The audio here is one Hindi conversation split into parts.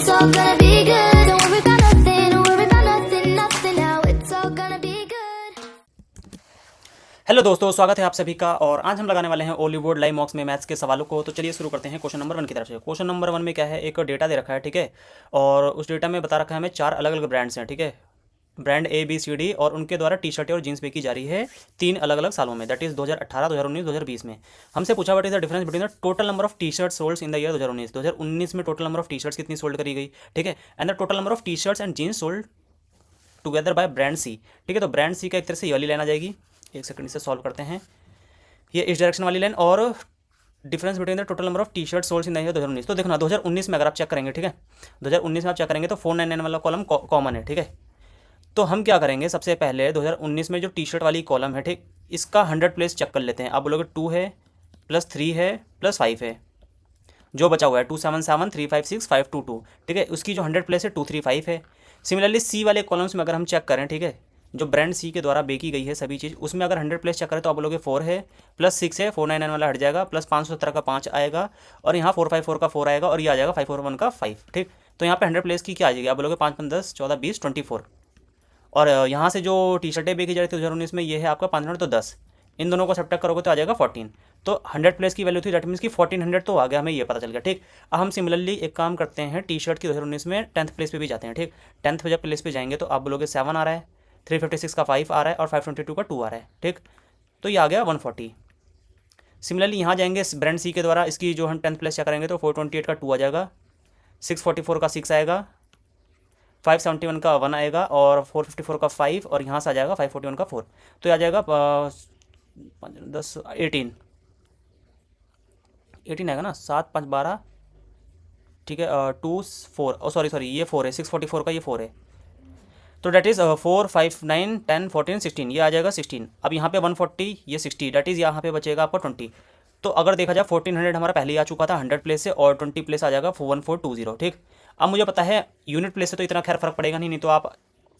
it's all gonna be good. Don't worry about nothing, don't worry about nothing, nothing now. It's all gonna be good. Hello दोस्तों, स्वागत है आप सभी का। और आज हम लगाने वाले हैं हॉलीवुड लाइव मॉक्स में मैथ्स के सवालों को। तो चलिए शुरू करते हैं क्वेश्चन नंबर 1 की तरफ से। क्वेश्चन नंबर 1 में क्या है, एक डेटा दे रखा है, ठीक है। और उस डेटा में बता रखा है हमें 4 अलग अलग ब्रांड्स हैं, ठीक है। Brand A B C D, और उनके द्वारा टी शर्टें और जीन्स बेची जा रही है 3 अलग अलग सालों में, दैट इज 2018, 2019, 2020 में। हमसे पूछा what is the difference between the total number of T shirt sold in the year 2019। 2019 में total number of T shirts कितनी सोल्ड करी गई, ठीक है, and the total number of T shirts and jeans sold together by brand C, ठीक है। तो ब्रांड सी का एक तरह से ये वाली लाइन आ जाएगी। एक सेकंड से सॉल्व करते हैं। ये इस डायरेक्शन वाली लाइन, और difference between the total number of T shirt sold in the year 2019। तो देखो ना, 2019 में अगर आप चेक करेंगे, ठीक है, 2019 में आप चेक करेंगे तो 499 वाला कॉलम कॉमन है, ठीक है। तो हम क्या करेंगे, सबसे पहले 2019 में जो टी शर्ट वाली कॉलम है, ठीक, इसका 100 प्लेस चेक कर लेते हैं। आप बोलोगे 2 है प्लस 3 है प्लस 5 है, जो बचा हुआ है 277 356 522, ठीक है। उसकी जो 100 प्लेस है 235 है। सिमिलरली सी वाले कॉलम्स में अगर हम चेक करें, ठीक है, जो ब्रांड सी के द्वारा बेची गई है सभी चीज़, उसमें अगर 100 प्लेस चेक करें तो आप बोलोगे 4 है प्लस 6 है, 499 वाला हट जाएगा, प्लस 517 का 5 आएगा, और यहाँ 454 का 4 आएगा, और ये आ जाएगा 541 का 5, ठीक। तो यहाँ पे 100 प्लेस की क्या आ जाएगी, आप बोलोगे 5 5 10 14 20 24। और यहाँ से जो टी शर्टें बेची जा रही थी 2019 में, ये है आपका 500, तो 10, इन दोनों को सब्ट्रैक्ट करोगे तो आ जाएगा 14। तो 100 प्लेस की वैल्यू थी, दैट मीन्स की 1400 तो आ गया, हमें ये पता चल गया, ठीक। अब हम सिमिलरली एक काम करते हैं, टी शर्ट की 2019 में 10th प्लेस पे भी जाते हैं, ठीक। 10th जब प्लेस पे जाएंगे तो आप बोलोगे 7 आ रहा है, 356 का 5 आ रहा है, और 522 का 2 आ रहा है, ठीक। तो ये आ गया 140। सिमिलरली यहाँ जाएंगे ब्रांड सी के द्वारा, इसकी जो हम 10th प्लेस चेक करेंगे तो 428 का 2 आ जाएगा, 644 का 6 आएगा, 571 का 1 आएगा, और 454 का 5, और यहाँ से आ जाएगा 541 का 4। तो ये आ जाएगा 10 18 आएगा ना, 7 5 12, ठीक है। 2 4, सॉरी ये 4 है, 644 का ये 4 है। तो डैट इज़ 4 5 9 10 14 16, ये आ जाएगा 16। अब यहाँ पे 140, ये 60, डैट इज़ यहाँ पे बचेगा आपका 20। तो अगर देखा जाए 1400 हमारा पहले ही आ चुका था 100 प्लेस से, और 20 प्लेस आ जाएगा 1420, ठीक। अब मुझे पता है यूनिट प्लेस से तो इतना खैर फर्क पड़ेगा नहीं तो आप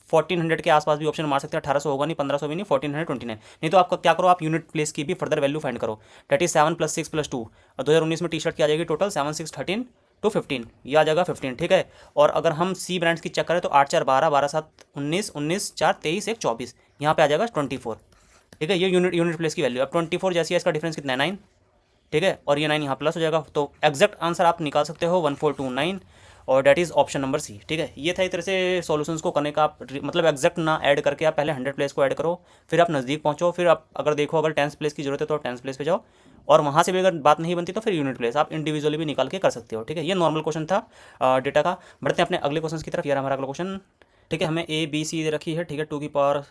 1400 के आसपास भी ऑप्शन मार सकते हैं। 1800 होगा नहीं, 1500 भी नहीं, 1429। नहीं तो आपका क्या करो, आप यूनिट प्लेस की भी फर्दर वैल्यू फाइंड करो, डैट इज 7 + 6 + 2। और 2019 में टी शर्ट की आ जाएगी टोटल 7 6 13 टू 15, ये आ जाएगा 15, ठीक है। और अगर हम सी ब्रांड्स की चेक करें तो 8 4 12 12 7 19 19 4 23 1 24, यहाँ पे आ जाएगा 24, ठीक है। ये यूनिट प्लेस की वैल्यू। अब 24 जैसी है, इसका डिफरेंस कितना है 9, ठीक है, और ये 9 यहाँ प्लस हो जाएगा। तो एग्जैक्ट आंसर आप निकाल सकते हो 1429, और that is option number C, ठीक है। ये था एक तरह से सॉल्यूशंस को करने का। आप मतलब एग्जैक्ट ना ऐड करके आप पहले 100 प्लेस को ऐड करो, फिर आप नज़दीक पहुँचो, फिर आप अगर देखो अगर 10th प्लेस की जरूरत है तो 10th प्लेस पे जाओ, और वहाँ से भी अगर बात नहीं बनती तो फिर यूनिट प्लेस आप इंडिविजुअली भी निकाल के कर सकते हो, ठीक है। ये नॉर्मल क्वेश्चन था डेटा का। बढ़ते हैं अपने अगले क्वेश्चन की तरफ। यार हमारा अगला क्वेश्चन, ठीक है, हमें ए बी सी दे रखी है, ठीक है, 2 की पावर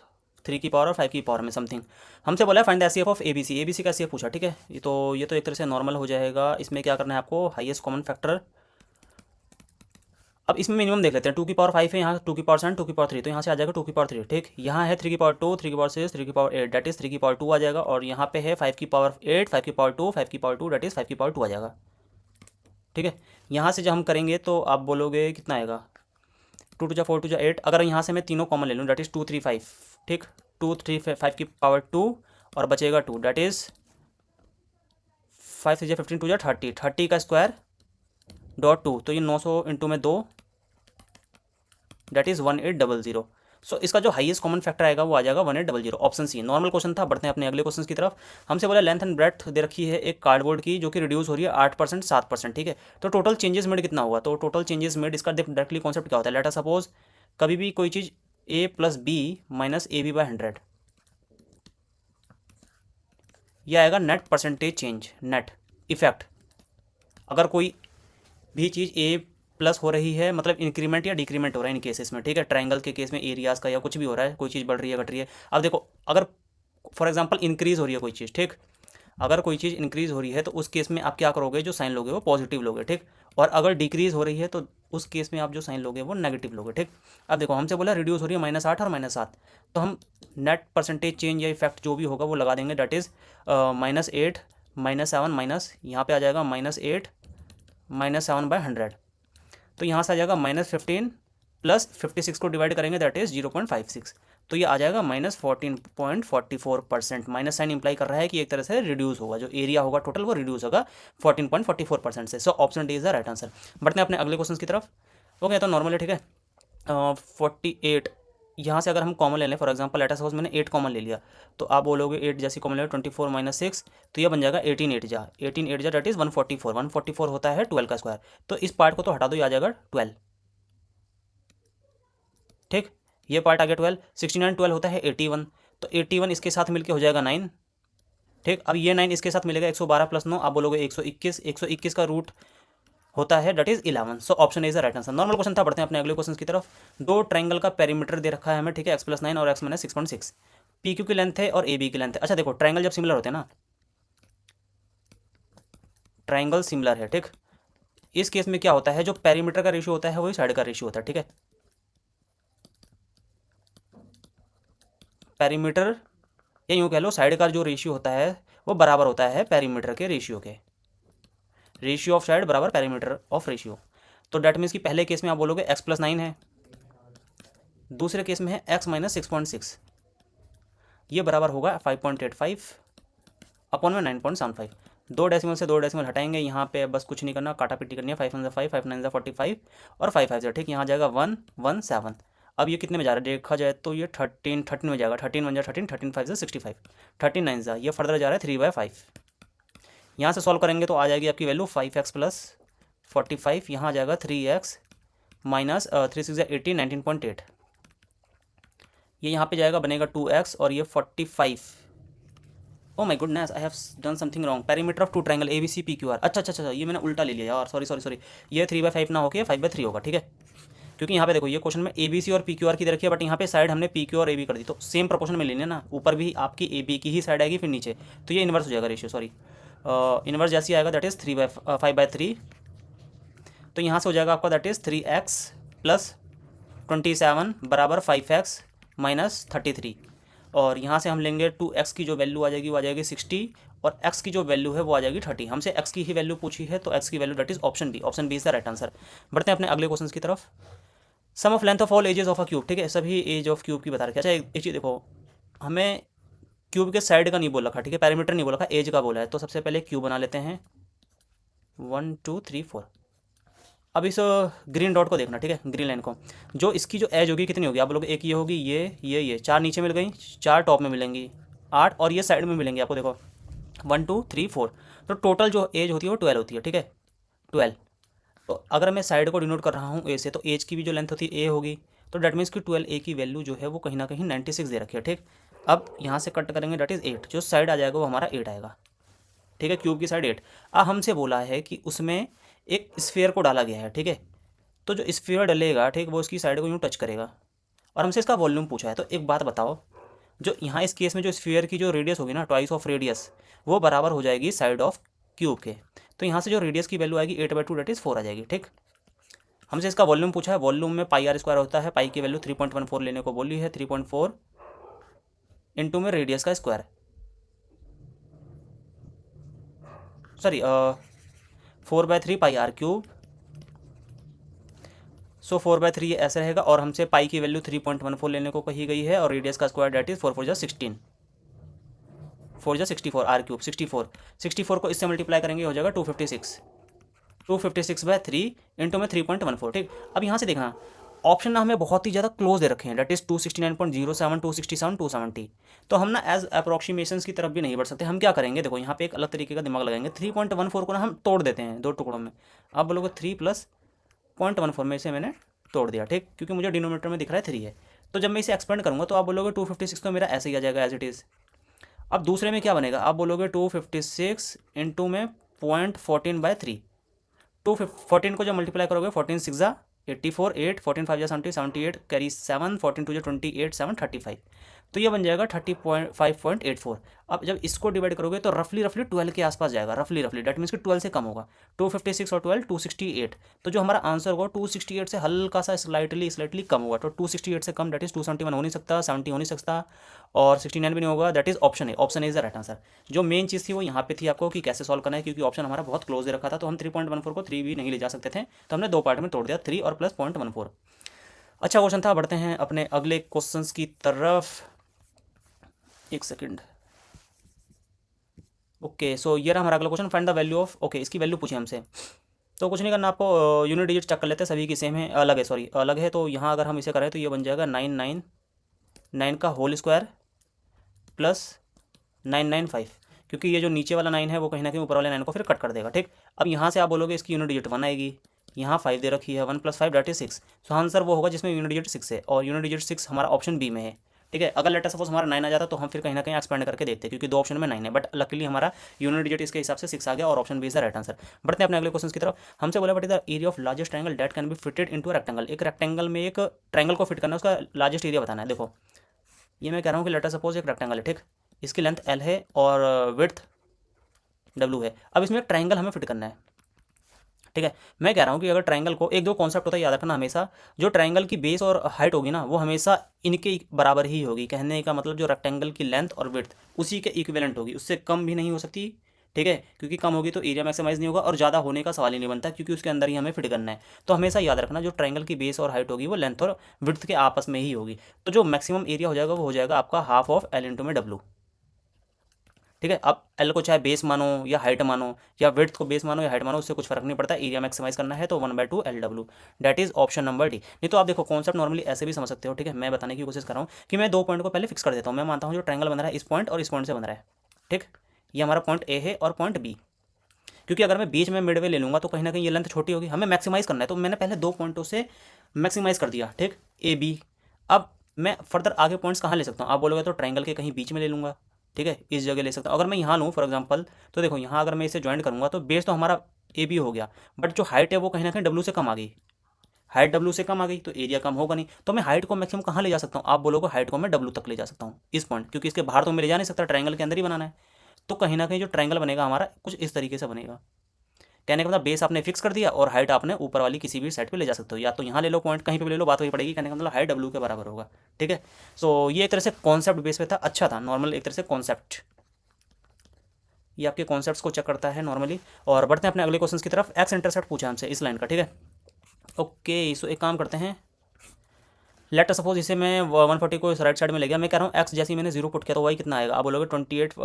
3 की पावर और 5 की पावर में समथिंग। हमसे बोला है find the HCF of ABC का एचसीएफ पूछा, ठीक है। ये तो एक तरह से नॉर्मल हो जाएगा। इसमें क्या करना है आपको, हाईएस्ट कॉमन फैक्टर। अब इसमें मिनिमम देख लेते हैं। 2 की पावर 5 है, यहाँ 2 की पावर 7 2 की पावर 3, तो यहाँ से आ जाएगा 2 की पावर 3, ठीक। यहाँ है 3 की पावर 2 3 की पावर 6 3 की पावर 8, डैट इज़ 3 की पावर 2 आ जाएगा। और यहाँ पे है 5 की पावर 8 5 की पावर 2 5 की पावर 2, डैट इज़ 5 की पावर 2 आ जाएगा, ठीक है। यहाँ से जब हम करेंगे तो आप बोलोगे कितना आएगा, 2 2 4 2 8। अगर यहाँ से मैं तीनों कॉमन ले लूँ, डैट इज़ 2 3 5, ठीक, 2 3 5 की पावर 2, और बचेगा 2, डैट इज़ 5 3 15 2 30, 30 का स्क्वायर डॉट 2, तो ये 900 इंटू में 2, डैट इज़ 1800। सो इसका जो हाईएस्ट कॉमन फैक्टर आएगा वो आ जाएगा 1800, ऑप्शन सी। नॉर्मल क्वेश्चन था। बढ़ते हैं अपने अगले क्वेश्चन की तरफ। हमसे बोला लेंथ एंड ब्रेड्थ दे रखी है एक कार्डबोर्ड की, जो कि रिड्यूस हो रही है 8% 7%, ठीक है। तो टोटल चेंजेस मेड कितना हुआ, तो टोटल चेंजेस मेड इसका डायरेक्टली कॉन्सेप्ट क्या होता है। लेट अस सपोज कभी भी कोई चीज़ a + b - ab/100, यह आएगा net percentage change, net effect. अगर कोई भी चीज़ a प्लस हो रही है, मतलब इंक्रीमेंट या डिक्रीमेंट हो रहा है इन केसेस में, ठीक है। ट्रायंगल के केस में एरियाज़ का या कुछ भी हो रहा है, कोई चीज़ बढ़ रही है घट रही है। अब देखो, अगर फॉर एग्जांपल इंक्रीज़ हो रही है कोई चीज़, ठीक, अगर कोई चीज़ इंक्रीज़ हो रही है तो उस केस में आप क्या करोगे, जो साइन लोगे वो पॉजिटिव लोगे, ठीक। और अगर डिक्रीज़ हो रही है तो उस केस में आप जो साइन लोगे वो नेगेटिव लोगे, ठीक। अब देखो, हमसे बोला रिड्यूस हो रही है -8 और -7, तो हम नेट परसेंटेज चेंज या इफेक्ट जो भी होगा वो लगा देंगे, डैट इज़ -8 -7 माइनस, यहाँ पे आ जाएगा -8 -7/100। तो यहाँ से आ जाएगा -15 + 56 को डिवाइड करेंगे, दैट इज़ 0.56। तो ये आ जाएगा -14.44%। माइनस साइन इंप्लाई कर रहा है कि एक तरह से रिड्यूस होगा, जो एरिया होगा टोटल वो रिड्यूस होगा 14.44% से। So option D is the right answer. बढ़ते हैं अपने अगले क्वेश्चन की तरफ। ओके, तो नॉर्मली ठीक है 48 यहाँ से अगर हम कॉमन ले लें, for example let us suppose मैंने 8 कॉमन ले लिया, तो आप बोलोगे 8 जैसी कॉमन ले लो 24 माइनस 6, तो ये बन जाएगा 18 8 जा डेट इज़ 144, 144 होता है 12 का स्क्वायर, तो इस पार्ट को तो हटा दो, ये आ जाएगा 12। ठीक, ये पार्ट आ गया 12, 69 12 होता है 81, तो 81 इसके साथ मिलके हो जाएगा 9। ठीक, अब ये 9 इसके साथ मिलेगा 112 प्लस 9, आप बोलोगे 121, 121 का रूट होता है that is 11। So option is the right answer. Normal question था, बढ़ते हैं अपने अगले क्वेश्चन की तरफ। दो ट्रायंगल का पेरीमीटर दे रखा है हमें, ठीक है, x+9 और x-6.6, पी क्यू की लेंथ है और ए बी की लेंथ है। अच्छा देखो, ट्रायंगल जब सिमिलर होते हैं ना, ट्रायंगल सिमिलर है, ठीक, इस केस में क्या होता है, जो पेरीमीटर का रेशियो होता है वही साइड का रेशियो होता है, ठीक है। पेरीमीटर या यूँ कह लो साइड का जो रेशियो होता है वो बराबर होता है पेरीमीटर के रेशियो के, रेशियो ऑफ साइड बराबर पेरीमीटर ऑफ रेशियो। तो डेट मीन्स कि पहले केस में आप बोलोगे x+9 है, दूसरे केस में है x-6.6, ये बराबर होगा 5.85 अपॉन में 9.75। दो डेसिमल से दो डेसिमल हटाएंगे, यहाँ पे बस कुछ नहीं करना, काटा पिटी करनी है, 5 1 5, 5 9 45 और 5 5 ठीक, यहाँ जाएगा 117। अब ये कितने में जा रहा है देखा जाए तो ये 13 में जाएगा, 13 1 जा 13, 13 5 65, 13 9 जा, ये फर्दर जा रहा है 3/5। यहाँ से सॉल्व करेंगे तो आ जाएगी आपकी वैल्यू 5x प्लस 45, यहाँ आ जाएगा 3x माइनस 3 6 18 19.8, ये यहाँ पे जाएगा बनेगा 2x और ये 45। O my goodness, I have done something wrong, perimeter of two triangle A B C P Q R, अच्छा ये मैंने उल्टा ले लिया यार, सॉरी, ये 3/5 ना होकर 5/3 होगा, ठीक है, क्योंकि यहाँ पे देखो ये क्वेश्चन में ए बी सी और पी क्यू आर की दे रखी है, बट यहाँ पे साइड हमने पी क्यू और ए बी कर दी, तो सेम प्रोपोर्शन में लेनी है ना, ऊपर भी आपकी ए बी की ही साइड आएगी फिर नीचे, तो ये इन्वर्स हो जाएगा रेशियो, सॉरी इन्वर्स जैसी आएगा दैट इज़ 5/3, तो यहाँ से हो जाएगा आपका दैट इज़ 3x प्लस 27 बराबर 5x माइनस 33, और यहाँ से हम लेंगे 2x की जो वैल्यू आ जाएगी वो आ जाएगी 60, और x की जो वैल्यू है वो आ जाएगी 30। हमसे x की ही वैल्यू पूछी है, तो x की value that is option B, option B is the right answer. बढ़ते हैं अपने अगले क्वेश्चन की तरफ। Sum of length of all edges of a cube, ठीक है, सभी एज ऑफ क्यूब की बता रखी है। अच्छा एक चीज़ देखो, हमें क्यूब के साइड का नहीं बोल रखा, ठीक है, पैरामीटर नहीं बोल रखा, एज का बोला है, तो सबसे पहले क्यूब बना लेते हैं 1 2 3 4। अब इस ग्रीन डॉट को देखना, ठीक है, ग्रीन लाइन को, जो इसकी जो एज होगी कितनी होगी, आप लोग एक ये होगी, ये 4 नीचे मिल गई, 4 टॉप में मिलेंगी, 8 और ये साइड में मिलेंगी आपको, देखो 1 2 3 4, तो टोटल जो एज होती है वो 12 होती है, ठीक है, 12। तो अगर मैं साइड को डिनोट कर रहा हूँ ए से, तो एज की भी जो लेंथ होती है ए होगी, तो डेट मीन्स की 12 ए की वैल्यू जो है वो कहीं ना कहीं 96 दे रखी है, ठीक। अब यहाँ से कट करेंगे डेट इज़ 8, जो साइड आ जाएगा वो हमारा 8 आएगा, ठीक है, क्यूब की साइड 8। अब हमसे बोला है कि उसमें एक स्फीयर को डाला गया है, ठीक है, तो जो स्फीयर डलेगा, ठीक, वो उसकी साइड को यूँ टच करेगा, और हमसे इसका वॉल्यूम पूछा है। तो एक बात बताओ, जो यहाँ इस केस में जो स्फीयर की जो रेडियस होगी ना, ट्वाइस ऑफ रेडियस, वो बराबर हो जाएगी साइड ऑफ क्यूब के, तो यहाँ से जो रेडियस की वैल्यू आएगी 8/2 डेट इज़ 4 आ जाएगी, ठीक। हमसे इसका वॉल्यूम पूछा है, वॉल्यूम में पाई आर स्क्वायर होता है, पाई की वैल्यू 3.14 लेने को बोली है, 3.4 इंटू में रेडियस का square, sorry 4/3 pi r cube, so 4/3 ये ऐसे रहेगा, और हमसे पाई की वैल्यू 3.14 लेने को कही गई है, और रेडियस का स्क्वायर डेट इज 4 4 जा 16, 4 जा 64 आर क्यूब 64 को इससे मल्टीप्लाई करेंगे हो जाएगा 256/3 इंटू में 3.14, ठीक। अब यहाँ से देखना, ऑप्शन ना हमें बहुत ही ज़्यादा क्लोज दे रखे हैं, डेट इज़ 269.07 267 270, तो हम ना एज अप्रोक्सीमेशंस की तरफ भी नहीं बढ़ सकते। हम क्या करेंगे, देखो यहाँ पे एक अलग तरीके का दिमाग लगाएंगे, 3.14 को ना हम तोड़ देते हैं दो टुकड़ों में, आप बोलोगे 3 + 0.14 में से मैंने तोड़ दिया, ठीक, क्योंकि मुझे डिनोमिनेटर में दिख रहा है 3 है, तो जब मैं इसे एक्सपेंड करूँगा तो आप बोलोगे 256, तो मेरा ऐसे ही आ जाएगा एज इट इज़। अब दूसरे में क्या बनेगा, आप बोलोगे 256 इंटू में 0.14/3, 214 को जब मल्टीप्लाई करोगे 14 6 जा 84, 8 14 5 जा 70, 78 कैरी 7, 14 2 जा 28, 7 35, तो ये बन जाएगा 35.84। अब जब इसको डिवाइड करोगे तो रफली 12 के आसपास जाएगा, रफली डेट मीन्स कि 12 से कम होगा, 256 और 12 268, तो जो हमारा आंसर होगा 268 से हल्का सा स्लाइटली कम होगा, तो 268 से कम डेट इज 271 हो नहीं सकता, 70 हो नहीं सकता, और 69 भी नहीं होगा, that is option A, option A is the right answer. जो मेन चीज़ थी वो यहाँ पे थी आपको कि कैसे सॉल्व करना है, क्योंकि ऑप्शन हमारा बहुत क्लोज दे रखा था, तो हम 3.14 को 3 भी नहीं ले जा सकते थे, तो हमने दो पार्ट में तोड़ दिया, 3 और प्लस 0.14। अच्छा क्वेश्चन था, बढ़ते हैं अपने अगले क्वेश्चन की तरफ, एक सेकंड। ओके, सो ये रहा हमारा अगला question, find the value of, okay, इसकी वैल्यू पूछी हमसे, तो कुछ नहीं करना आपको, यूनिट डिजिट चेक कर लेते हैं, सभी की सेम है, अलग है, सॉरी अलग है। तो यहाँ अगर हम इसे करें तो ये बन जाएगा 999 का होल स्क्वायर प्लस 995, क्योंकि ये जो नीचे वाला 9 है वो कहीं ना कहीं ऊपर वाले 9 को फिर कट कर देगा, ठीक। अब यहाँ से आप बोलोगे इसकी यूनिट डिजिट 1 आएगी, यहाँ 5 दे रखी है, 1 + 5 दैट इज 6। सो आंसर वो होगा जिसमें यूनिट डिजिट 6 है, और यूनिट डिजिट 6 हमारा ऑप्शन बी में है, ठीक है। अगर लेटर सपोज हमारा 9 आ जाता तो हम फिर कहीं ना कहीं एक्सपेंड करके देखते, क्योंकि दो ऑप्शन में 9 है, बट लकीली हमारा यूनिट डिजिट इसके हिसाब से 6 आ गया और option B is the right answer. बढ़ते हैं अपने अगले क्वेश्चन की तरफ। हमसे बोला but the area of largest triangle that can be fitted into rectangle. एक रेक्टेंगल में एक ट्रायंगल को फिट करना है, उसका लार्जेस्ट एरिया बताना है। देखो ये मैं कह रहा हूँ कि लेटर सपोज एक रेक्टेंगल है, ठीक, इसकी लेंथ L है और विड्थ W है। अब इसमें एक ट्रायंगल हमें फिट करना है, ठीक है। मैं कह रहा हूँ कि अगर ट्रायंगल को, एक दो कॉन्सेप्ट होता है याद रखना हमेशा, जो ट्रायंगल की बेस और हाइट होगी ना वो हमेशा इनके बराबर ही होगी। कहने का मतलब जो रेक्टेंगल की लेंथ और विड्थ उसी के इक्विवेलेंट होगी, उससे कम भी नहीं हो सकती, ठीक है, क्योंकि कम होगी तो एरिया मैक्सिमाइज नहीं होगा, और ज़्यादा होने का सवाल ही नहीं बनता, क्योंकि उसके अंदर ही हमें फिट करना है। तो हमेशा याद रखना जो ट्रायंगल की बेस और हाइट होगी वो लेंथ और विड्थ के आपस में ही होगी। तो जो मैक्सिमम एरिया हो जाएगा वो हो जाएगा आपका हाफ ऑफ L इंटू में W, ठीक है। अब L को चाहे बेस मानो या हाइट मानो, या विड्थ को बेस मानो या हाइट मानो, उससे कुछ फर्क नहीं पड़ता, एरिया मैक्सिमाइज करना है तो 1/2 LW, that is option number D. नहीं तो आप देखो कॉन्सेप्ट नॉर्मली ऐसे भी समझ सकते हो, ठीक है। मैं बताने की कोशिश कर रहा हूँ कि मैं दो पॉइंट को पहले फिक्स कर देता हूँ। मैं मानता हूँ जो ट्रायंगल बन रहा है इस पॉइंट और इस पॉइंट से बन रहा है, ठीक। ये हमारा पॉइंट ए है और पॉइंट बी, क्योंकि अगर मैं बीच में मिडवे ले लूँगा तो कहीं ना कहीं ये लेंथ छोटी होगी, हमें मैक्सिमाइज करना है। तो मैंने पहले दो पॉइंटों से मैक्सिमाइज कर दिया, ठीक, ए बी। अब मैं फर्दर आगे पॉइंट्स कहाँ ले सकता हूँ, आप बोलोगे तो ट्रायंगल के कहीं बीच में ले लूँगा, ठीक है, इस जगह ले सकता हूँ। अगर मैं यहाँ लूँ फॉर एग्जांपल, तो देखो यहाँ अगर मैं इसे ज्वाइन करूँगा तो बेस तो हमारा ए बी हो गया, बट जो हाइट है वो कहीं ना कहीं डब्ल्यू से कम आ गई, हाइट डब्ल्यू से कम आ गई तो एरिया कम होगा नहीं। तो मैं हाइट को मैक्सिमम कहाँ ले जा सकता हूँ, आप बोलोगे हाइट को मैं डब्ल्यू तक ले जा सकता हूँ, इस पॉइंट, क्योंकि इसके बाहर तो मैं ले जा नहीं सकता, ट्रायंगल के अंदर ही बनाना है। तो कहीं ना कहीं जो ट्रायंगल बनेगा हमारा कुछ इस तरीके से बनेगा। कहने का मतलब बेस आपने फिक्स कर दिया और हाइट आपने ऊपर वाली किसी भी साइड पे ले जा सकते हो, या तो यहाँ ले लो पॉइंट, कहीं पे भी ले लो, बात वही पड़ेगी। कहने का मतलब हाइट डब्ल्यू के बराबर होगा, ठीक है। सो ये एक तरह से कॉन्सेप्ट बेस पे था, अच्छा था, नॉर्मल एक तरह से कॉन्सेप्ट, ये आपके कॉन्सेप्ट्स को चेक करता है नॉर्मली। और बढ़ते हैं अपने अगले क्वेश्चन की तरफ। एक्स इंटरसेप्ट पूछा हमसे इस लाइन का, ठीक है। ओके, सो एक काम करते हैं, लेट सपोज इसे मैं 140 को इस राइट साइड में ले गया। मैं कह रहा हूँ एक्स जैसे ही मैंने 0 पुट किया तो वाई कितना आएगा, आप बोलोगे 28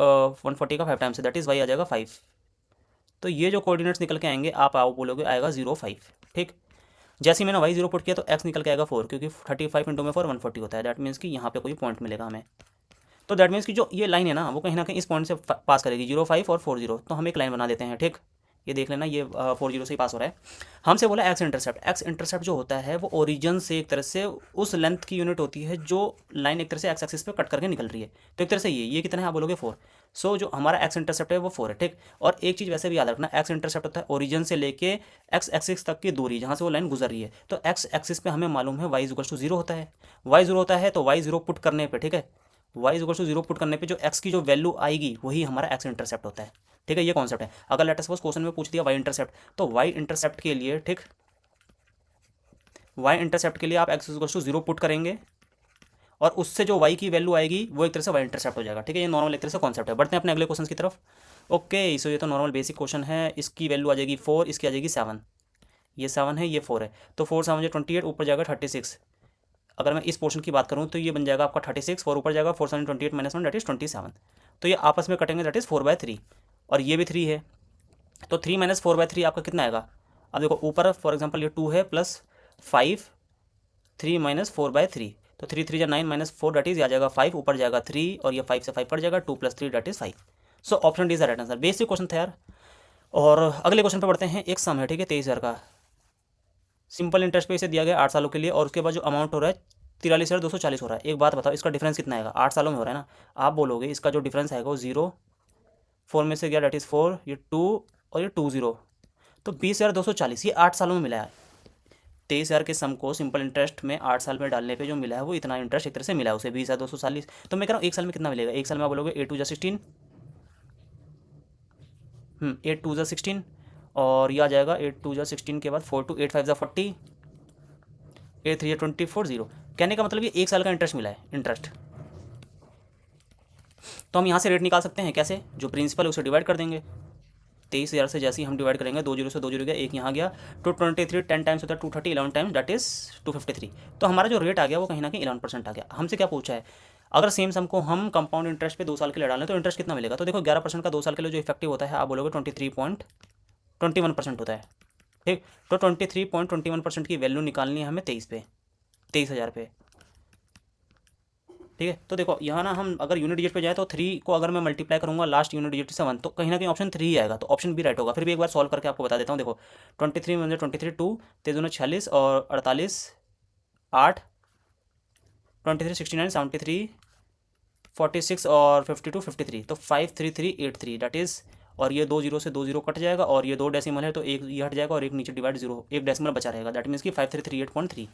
140 का 5 टाइम्स है, दैट इज वाई आ जाएगा 5। तो ये जो कोऑर्डिनेट्स निकल के आएंगे आप आओ बोलोगे आएगा 0.5, ठीक। जैसे ही मैंने वाई 0 पुट किया तो एक्स निकल के आएगा 4, क्योंकि 35 इंटू में 4 140 होता है। दैट मीन्स कि यहाँ पे कोई पॉइंट मिलेगा हमें। तो दैट मीन्स कि जो ये लाइन है ना वो कहीं ना कहीं इस पॉइंट से पास करेगी, 0.5 और 40। तो हम एक लाइन बना देते हैं, ठीक। ये देख लेना, ये 40 से ही पास हो रहा है। हमसे बोला एक्स इंटरसेप्ट। एक्स इंटरसेप्ट जो होता है वो ओरिजिन से एक तरह से उस लेंथ की यूनिट होती है जो लाइन एक तरह से एक्स एक्सिस पे कट करके निकल रही है। तो एक तरह से ये कितना है, आप बोलोगे 4। सो जो हमारा एक्स इंटरसेप्ट है वो 4 है, ठीक। और एक चीज़ वैसे भी याद रखना, एक्स इंटरसेप्ट होता है ओरिजिन से लेके एक्स एक्सिस तक की दूरी जहाँ से वो लाइन गुजर रही है। तो एक्स एक्सिस पे हमें मालूम है वाई इक्वल टू 0 होता है, वाई 0 होता है, तो वाई 0 पुट करने पर, ठीक है, वाई इक्वल टू 0 पुट करने पे जो एक्स की जो वैल्यू आएगी वही हमारा एक्स इंटरसेप्ट होता है, ठीक है। ये कॉन्सेप्ट है। अगर लेट सपोज क्वेश्चन में पूछ दिया वाई इंटरसेप्ट, तो वाई इंटरसेप्ट के लिए, ठीक, वाई इंटरसेप्ट के लिए आप एक्स इक्वल टू 0 पुट करेंगे और उससे जो वाई की वैल्यू आएगी वो एक तरह से वाई इंटरसेप्ट हो जाएगा, ठीक है। ये नॉर्मल एक तरह से कॉन्सेप्ट है। बढ़ते हैं अपने अगले क्वेश्चन की तरफ। ओके, सो ये तो नॉर्मल बेसिक क्वेश्चन है। इसकी वैल्यू आ जाएगी 4, इसकी आ जाएगी 7। ये 7 है, ये 4 है, तो 4 7 28, ऊपर जाएगा 36। अगर मैं इस पोर्शन की बात करूँ तो ये बन जाएगा आपका 36, 4 ऊपर जाएगा, 4 7 28 -1 दैट इज 27। तो ये आपस में कटेंगे, दैट इज 4/3, और ये भी 3 है, तो 3 - 4/3 आपका कितना आएगा। अब देखो ऊपर फॉर एग्जांपल ये 2 है प्लस 5, 3 - 4/3, तो 3 3 9 -4 दैट इज आ जाएगा 5, ऊपर जाएगा 3 और ये 5 से 5 कट जाएगा, 2 + 3 that is 5। So option D is the right answer. Basic question था यार। और अगले क्वेश्चन पे बढ़ते हैं। एक सम है, ठीक है, 23,000 का, सिंपल इंटरेस्ट पे इसे दिया गया 8 सालों के लिए, और उसके बाद जो अमाउंट हो रहा है 43,240 हो रहा है। एक बात बताओ, इसका डिफरेंस कितना आएगा, 8 सालों में हो रहा है ना। आप बोलोगे इसका जो डिफरेंस आएगा वो 0, 4 में से गया दैट इज़ 4, ये 2 और ये 2 0, तो 20,240 ये 8 सालों में मिला है। 23,000 के सम को सिंपल इंटरेस्ट में 8 साल में डालने पे जो मिला है वो इतना इंटरेस्ट एक तरह से मिला है उसे 20,240। तो मैं कह रहा हूँ एक साल में कितना मिलेगा। एक साल में आप बोलोगे 8 2 जा 16, 8 2 जा 16, और यह आ जाएगा 8 2 जा 16 के बाद 4 2 8 5 जा 40, 8 3 जा 24 0। कहने का मतलब ये एक साल का इंटरेस्ट मिला है, इंटरेस्ट। तो हम यहाँ से रेट निकाल सकते हैं कैसे, जो प्रिंसिपल है उसे डिवाइड कर देंगे। 23,000 से जैसे ही हम डिवाइड करेंगे, 2 0 से 2 0 गया, एक यहाँ गया, 223 10 टाइम्स होता है 230, 11 टाइम्स दैट इज 253। तो हमारा जो रेट आ गया वो कहीं ना कहीं 11% आ गया। हमसे क्या पूछा है, अगर सेम सम को हम कंपाउंड इंटरेस्ट पे 2 साल के लिए डालें तो इंटरेस्ट कितना मिलेगा। तो देखो 11% का 2 साल के लिए जो इफेक्टिव होता है आप बोलोगे 23.21% होता है, ठीक। तो 23.21% की वैल्यू निकालनी है हमें 23,000 पे। ठीक है, तो देखो यहाँ ना हम अगर यूनिट डिजिट पे जाए तो 3 को अगर मैं मल्टीप्लाई करूँगा लास्ट यूनिट डिजिट से 1, तो कहीं ना कहीं ऑप्शन 3 ही आएगा, तो ऑप्शन बी राइट होगा। फिर भी एक बार सॉल्व करके आपको बता देता हूँ। देखो 23 में 23 2 3 46 और 48 8 23 69 73 46 और 52 53, तो 53383 डैट इज़, और ये 2 जीरो से 2 जीरो कट जाएगा और ये 2 डेसिमल है तो एक ये हट जाएगा और एक नीचे डिवाइड जीरो, एक डेसिमल बचा रहेगा, दैट मीन्स कि 5338.3।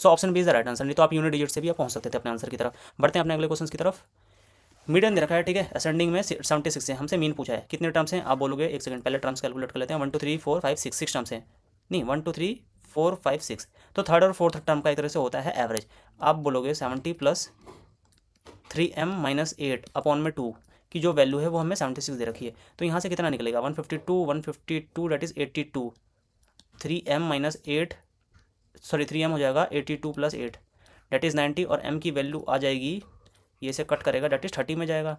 So option B is the right answer. नहीं तो आप यूनिट डिजिट से भी आप पहुंच सकते थे अपने आंसर की तरफ। बढ़ते हैं अपने अगले क्वेश्चन की तरफ। मीडियन दे रखा है, ठीक है, असेंडिंग में 76 है, हमसे मीन पूछा है। कितने टर्म्स हैं आप बोलोगे, एक सेकंड पहले टर्म्स कैलकुलेट कर लेते हैं। 1 2 3 4 5 6, 6 टर्म्स हैं, नहीं 1 2 3 4 5 6, तो थर्ड और फोर्थ टर्म का एक तरह से होता है एवरेज। आप बोलोगे 70 प्लस 3m माइनस 8 अपॉन में 2 की जो वैल्यू है वो हमें 76 दे रखी है, तो यहाँ से कितना निकलेगा 152 that is 82, 3m minus 8 sorry 3m हो जाएगा 82 प्लस 8 डेट इज़ 90, और m की वैल्यू आ जाएगी, ये से कट करेगा डेट इज़ 30 में जाएगा।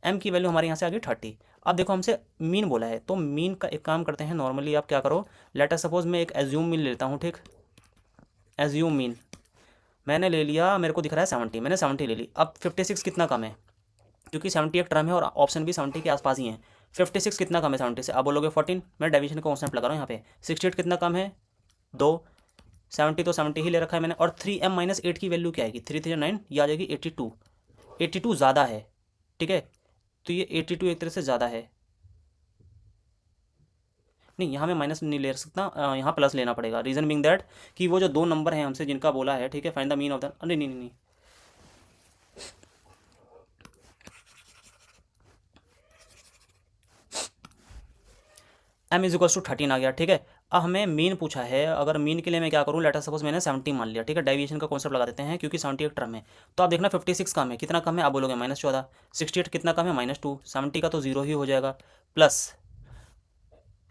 m की वैल्यू हमारे यहाँ से आ गई 30। अब देखो हमसे मीन बोला है, तो मीन का एक काम करते हैं, नॉर्मली आप क्या करो, लेट अस सपोज मैं एक एज्यूम मीन लेता हूँ, ठीक, एज्यूम मीन मैंने ले लिया, मेरे को दिख रहा है 70, मैंने 70 ले ली। अब 56 कितना कम है, क्योंकि 70 एक टर्म है और ऑप्शन भी 70 के आसपास ही है। 56 कितना कम है 70 से, आप बोलोगे 14, मैं डेविएशन का कॉन्सेप्ट लगा रहा हूँ यहाँ पे। 68 कितना कम है 2, 70 तो 70 ही ले रखा है मैंने, और 3m माइनस 8 की वैल्यू क्या आएगी 3 3 9, ये आ जाएगी 82, 82 ज़्यादा है, ठीक है, तो ये 82 एक तरह से ज़्यादा है, नहीं यहाँ मैं माइनस नहीं ले सकता, यहाँ प्लस लेना पड़ेगा। रीज़न बिंग दैट कि वो जो 2 नंबर हैं हमसे जिनका बोला है, ठीक है, find the mean of the, नहीं नहीं नहीं m इज इक्वल्स टू 13 आ गया, ठीक है। अब हमें मीन पूछा है, अगर मीन के लिए मैं क्या करूँ, लेटर सपोज मैंने 70 मान लिया, ठीक है, डेविएशन का कॉन्सेप्ट लगा देते हैं क्योंकि 70 एक टर्म है। तो आप देखना 56 कम है, कितना कम है आप बोलोगे -14, 68 कितना कम है -2, 70 का तो 0 ही हो जाएगा, प्लस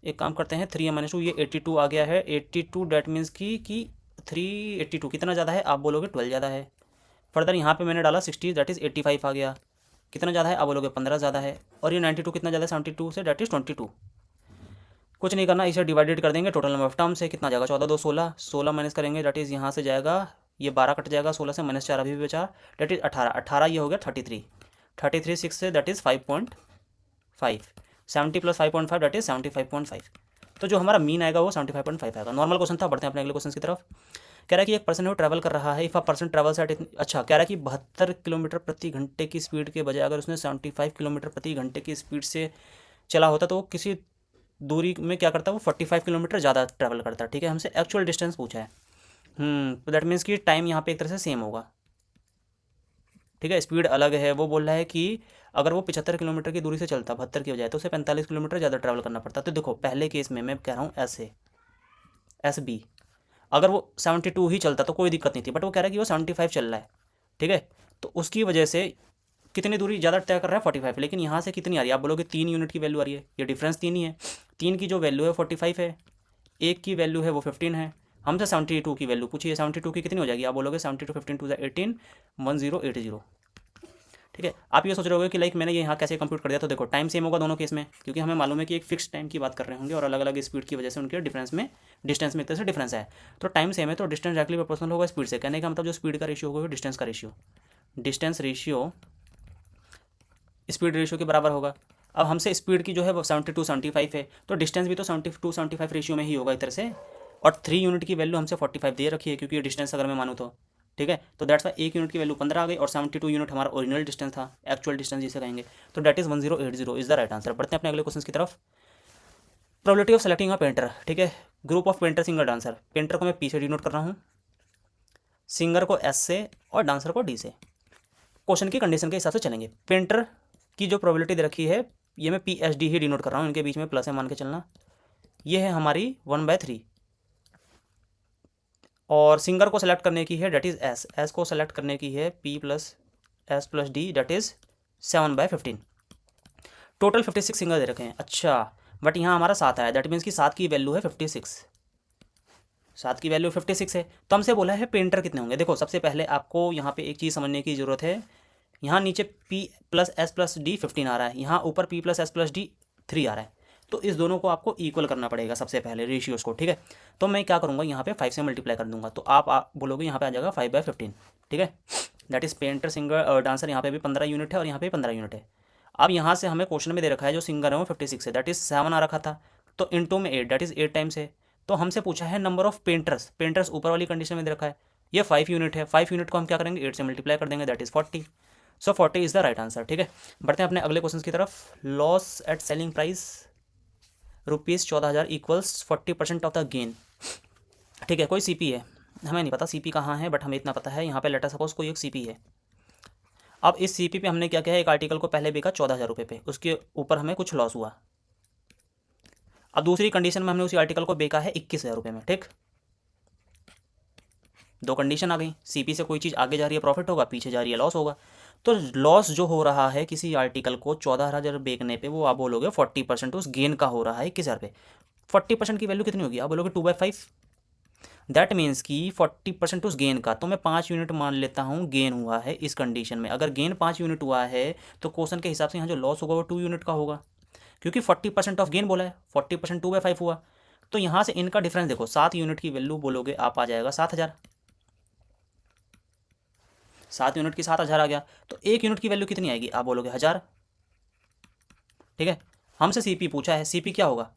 एक काम करते हैं 3m - 2, ये 82 आ गया है, 82 डैट मीन्स कि 382 कितना ज़्यादा है आप बोलोगे 12 ज़्यादा है। फर्दर यहाँ पे मैंने डाला 60 दैट इज़ 85 आ गया, कितना ज़्यादा है आप बोलोगे 15 ज़्यादा है, और ये 92 कितना ज़्यादा है 72 से दैट इज़ 22। कुछ नहीं करना, इसे डिवाइडेड कर देंगे टोटल नंबर ऑफ टर्म से, कितना जाएगा 14 2 16, 16 माइनस करेंगे दैट इज़ यहाँ से जाएगा, ये 12 कट जाएगा 16 से, -4 अभी भी बचा, दैट इज़ 18, 18 ये हो गया 33, 33 6 say that is 5.5, 70 plus 5.5 that is 75.5। तो जो हमारा मीन आएगा वो 75.5 आएगा। नॉर्मल क्वेश्चन था, बढ़ते हैं अपने अगले क्वेश्चन की तरफ। कह रहा है कि एक पर्सन है वो ट्रैवल कर रहा है, if a person travels at, अच्छा कह रहा है कि 72 किलोमीटर प्रति घंटे की स्पीड के बजाय अगर उसने 75 किलोमीटर प्रति घंटे की स्पीड से चला होता तो वो किसी दूरी में क्या करता है, वो 45 किलोमीटर ज़्यादा ट्रैवल करता है, ठीक है। हमसे एक्चुअल डिस्टेंस पूछा है, तो दैट मीन्स कि टाइम यहाँ पे एक तरह से सेम होगा, ठीक है, स्पीड अलग है। वो बोल रहा है कि अगर वो 75 किलोमीटर की दूरी से चलता 72 की बजाय, तो उसे 45 किलोमीटर ज़्यादा ट्रैवल करना पड़ता। तो देखो पहले केस में मैं कह रहा हूँ ऐसे SB, अगर वो 72 ही चलता तो कोई दिक्कत नहीं थी, बट वो कह रहा है कि वो 75 चल रहा है, ठीक है, तो उसकी वजह से कितनी दूरी ज़्यादा तय कर रहा है 45, लेकिन यहाँ से कितनी आ रही है आप बोलोगे 3 यूनिट की वैल्यू आ रही है, ये डिफरेंस 3 ही है। 3 की जो वैल्यू है 45 है, 1 की वैल्यू है वो 15 है, हमसे 72 की वैल्यू पूछिए, 72 की कितनी हो जाएगी आप बोलोगे 72 15 2 18 1080, ठीक है। आप ये सोच रहे होगे कि लाइक मैंने ये यहाँ कैसे कंप्यूट कर दिया, तो देखो टाइम सेम होगा दोनों केस में, क्योंकि हमें मालूम है कि एक फिक्स टाइम की बात कर रहे होंगे और अलग अलग स्पीड की वजह से उनके डिस्टेंस में एक तरह से डिफरेंस है। तो टाइम सेम है तो डिस्टेंस डायरेक्टली प्रोपोर्शनल होगा स्पीड से, कहने का मतलब जो स्पीड का रेशियो होगा डिस्टेंस का ratio, distance ratio speed ratio के बराबर होगा। अब हमसे स्पीड की जो है वो 72 75 है, तो डिस्टेंस भी तो 72 75 रेशियो में ही होगा एक तरह से, और 3 यूनिट की वैल्यू हमसे 45 दे रखी है क्योंकि ये डिस्टेंस अगर मैं मानूँ तो, ठीक है, तो दैट्स वाई 1 यूनिट की वैल्यू 15 आ गई, और 72 यूनिट हमारा ओरिजिनल डिस्टेंस था, एक्चुअल डिस्टेंस जिसे कहेंगे, तो that is 1080 is the right answer. बढ़ते हैं अपने अगले क्वेश्चन की तरफ। Probability of selecting a painter, ठीक है, group of painter singer dancer, painter को मैं P से डिनोट कर रहा हूँ, सिंगर को S से और डांसर को D से। क्वेश्चन की कंडीशन के हिसाब से चलेंगे। पेंटर की जो प्रोबेबिलिटी दे रखी है ये मैं PSD ही डिनोट कर रहा हूँ, इनके बीच में प्लस है मान के चलना, ये है हमारी 1/3, और सिंगर को सेलेक्ट करने की है डेट इज़ S को सेलेक्ट करने की है P + S + D that is 7/15। Total 56 singer दे रखे हैं, अच्छा, बट यहाँ हमारा 7 आया, दैट मीन्स कि 7 की वैल्यू है 56, 7 की वैल्यू 56 है। तो हमसे बोला है पेंटर कितने होंगे। देखो सबसे पहले आपको यहाँ पे एक चीज़ समझने की ज़रूरत है, यहाँ नीचे P + S + D 15 आ रहा है, यहाँ ऊपर P + S + D 3 आ रहा है, तो इस दोनों को आपको इक्वल करना पड़ेगा सबसे पहले, रेशियोज़ को, ठीक है। तो मैं क्या करूँगा, यहाँ पे 5 से मल्टीप्लाई कर दूंगा, तो आप बोलोगे यहाँ पे आ जाएगा 5/15, ठीक है। That is painter singer dancer, यहाँ पे भी 15 यूनिट है और यहाँ पे 15 यूनिट है। अब यहाँ से हमें क्वेश्चन में दे रखा है जो सिंगर है वो 56 है, दैट इज़ 7 आ रखा था, तो इनटू में 8, दैट इज़ 8 टाइम्स है। तो हमसे पूछा है नंबर ऑफ पेंटर्स, पेंटर्स ऊपर वाली कंडीशन में दे रखा है, ये 5 यूनिट है, 5 यूनिट को हम क्या करेंगे 8 से मल्टीप्लाई कर देंगे, that is 40। So 40 is the right answer, ठीक है। बढ़ते हैं अपने अगले क्वेश्चन की तरफ। Loss at selling price ₹14,000 equals 40% of the gain, ठीक है। कोई सीपी है, हमें नहीं पता सीपी कहाँ है, बट हमें इतना पता है यहाँ पे लेटर सपोज कोई एक सीपी है। अब इस सीपी पे हमने क्या किया है, एक आर्टिकल को पहले बेचा 14,000 रुपये पे, उसके ऊपर हमें कुछ लॉस हुआ। अब दूसरी कंडीशन में हमने उसी आर्टिकल को बेचा है 21,000 रुपये में, ठीक। दो कंडीशन आ गई, सीपी से कोई चीज़ आगे जा रही है प्रॉफिट होगा, पीछे जा रही है लॉस होगा। तो लॉस जो हो रहा है किसी आर्टिकल को 14,000 बेचने पे, वो आप बोलोगे 40% उस गेन का हो रहा है 21,000 पे। 40% की वैल्यू कितनी होगी, आप बोलोगे 2/5। दैट मीन्स कि 40% उस गेन का, तो मैं 5 यूनिट मान लेता हूँ गेन हुआ है इस कंडीशन में। अगर गेन 5 यूनिट हुआ है तो क्वेश्चन के हिसाब से यहाँ जो लॉस होगा वो 2 यूनिट का होगा, क्योंकि 40% ऑफ गेन बोला है, 40% 2/5 हुआ। तो यहाँ से इनका डिफरेंस देखो, 7 यूनिट की वैल्यू बोलोगे आप आ जाएगा 7,000, 7 यूनिट की 7,000 आ गया। तो 1 यूनिट की वैल्यू कितनी आएगी, आप बोलोगे 1,000, ठीक है। हमसे सीपी पूछा है, सीपी क्या होगा,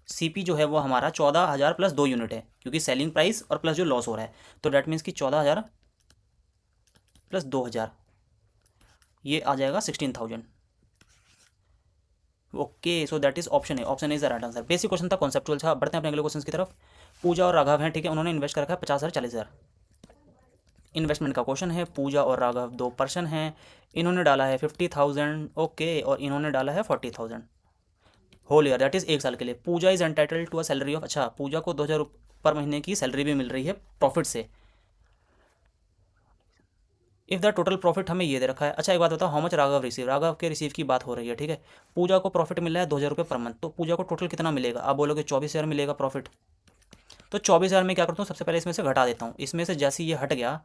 सीपी जो है वो हमारा 14,000 प्लस 2 यूनिट है, क्योंकि सेलिंग प्राइस और प्लस जो लॉस हो रहा है, तो डेट मीन्स कि 14,000 प्लस 2,000, ये आ जाएगा 16,000। Okay, so that is option है, option is the right answer. Basic question था, कॉन्सेप्चुअल था। बढ़ते हैं अपने अगले क्वेश्चन की तरफ। पूजा और राघव हैं, ठीक है, उन्होंने इन्वेस्ट कर रखा है 50,000 40,000। इन्वेस्टमेंट का क्वेश्चन है, पूजा और राघव 2 पर्सन हैं, इन्होंने डाला है 50,000, ओके, और इन्होंने डाला है 40,000 होल ईयर, दैट इज़ 1 साल के लिए। Pooja is entitled to a salary of, अच्छा, पूजा को 2,000 पर महीने की सैलरी भी मिल रही है प्रॉफिट से। इफ़ द टोटल प्रॉफिट हमें ये दे रखा है। अच्छा, एक बात बताओ, how much Raghav receive, Raghav के रिसीव की बात हो रही है, ठीक है। पूजा को प्रॉफिट मिल रहा है 2,000 रुपये पर मंथ, तो पूजा को टोटल कितना मिलेगा, आप बोलोगे 24,000 मिलेगा प्रॉफिट। तो 24,000 में क्या करता हूँ, सबसे पहले इसमें से घटा देता हूँ, इसमें से जैसे ये हट गया,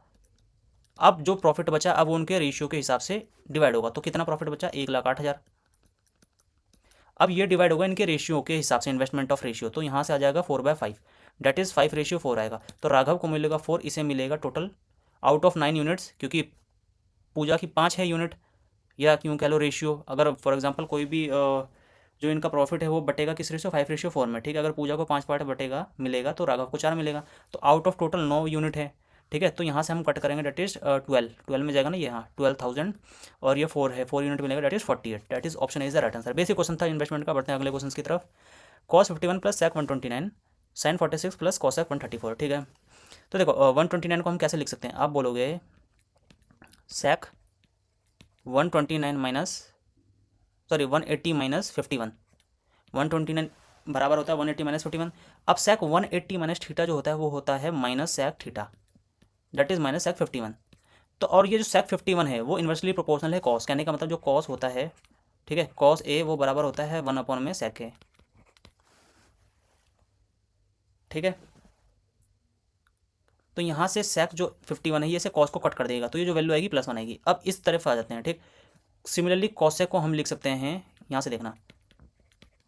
अब जो प्रॉफिट बचा अब उनके रेशियो के हिसाब से डिवाइड होगा, तो कितना प्रॉफिट बचा 1,08,000। अब ये डिवाइड होगा इनके रेशियो के हिसाब से, इन्वेस्टमेंट ऑफ रेशियो, तो यहाँ से आ जाएगा 4/5, डेट इज़ 5/4 आएगा। तो राघव को मिलेगा 4, इसे मिलेगा टोटल आउट ऑफ 9 यूनिट्स, क्योंकि पूजा की 5 है यूनिट, या क्यों कह लो रेशियो। अगर फॉर एग्जांपल कोई भी जो इनका प्रॉफिट है वो बटेगा किस रेशियो, 5/4 में, ठीक है। अगर पूजा को 5 पार्ट बटेगा मिलेगा तो राघव को 4 मिलेगा, तो आउट ऑफ टोटल 9 यूनिट है, ठीक है। तो यहाँ से हम कट करेंगे, डेट इज़ 12 में जाएगा ना ये, हाँ 12,000, और ये 4 है, 4 यूनिट मिलेगा, that is 48, that is option is the right answer. Basic question था इन्वेस्टमेंट का। बढ़ते हैं अगले क्वेश्चन की तरफ। cos 51 plus sec 129 sin 46 plus cosec 134, ठीक है। तो देखो 129 को हम कैसे लिख सकते हैं, आप बोलोगे sec 129 माइनस, सॉरी 180 माइनस 51, 129 बराबर होता है 180 माइनस 51। अब sec 180 माइनस थीटा जो होता है वो होता है minus sec theta, that is minus sec 51। तो और ये जो sec 51 है वो इन्वर्सली प्रोपोर्शनल है cos, कहने का मतलब जो cos होता है, ठीक है, cos a वो बराबर होता है 1 में sec a, ठीक है। तो यहाँ से sec जो 51 है ये से cos को कट कर देगा, तो ये जो वैल्यू आएगी +1 आएगी। अब इस तरफ आ जाते हैं, ठीक। सिमिलरली cosec को हम लिख सकते हैं, यहाँ से देखना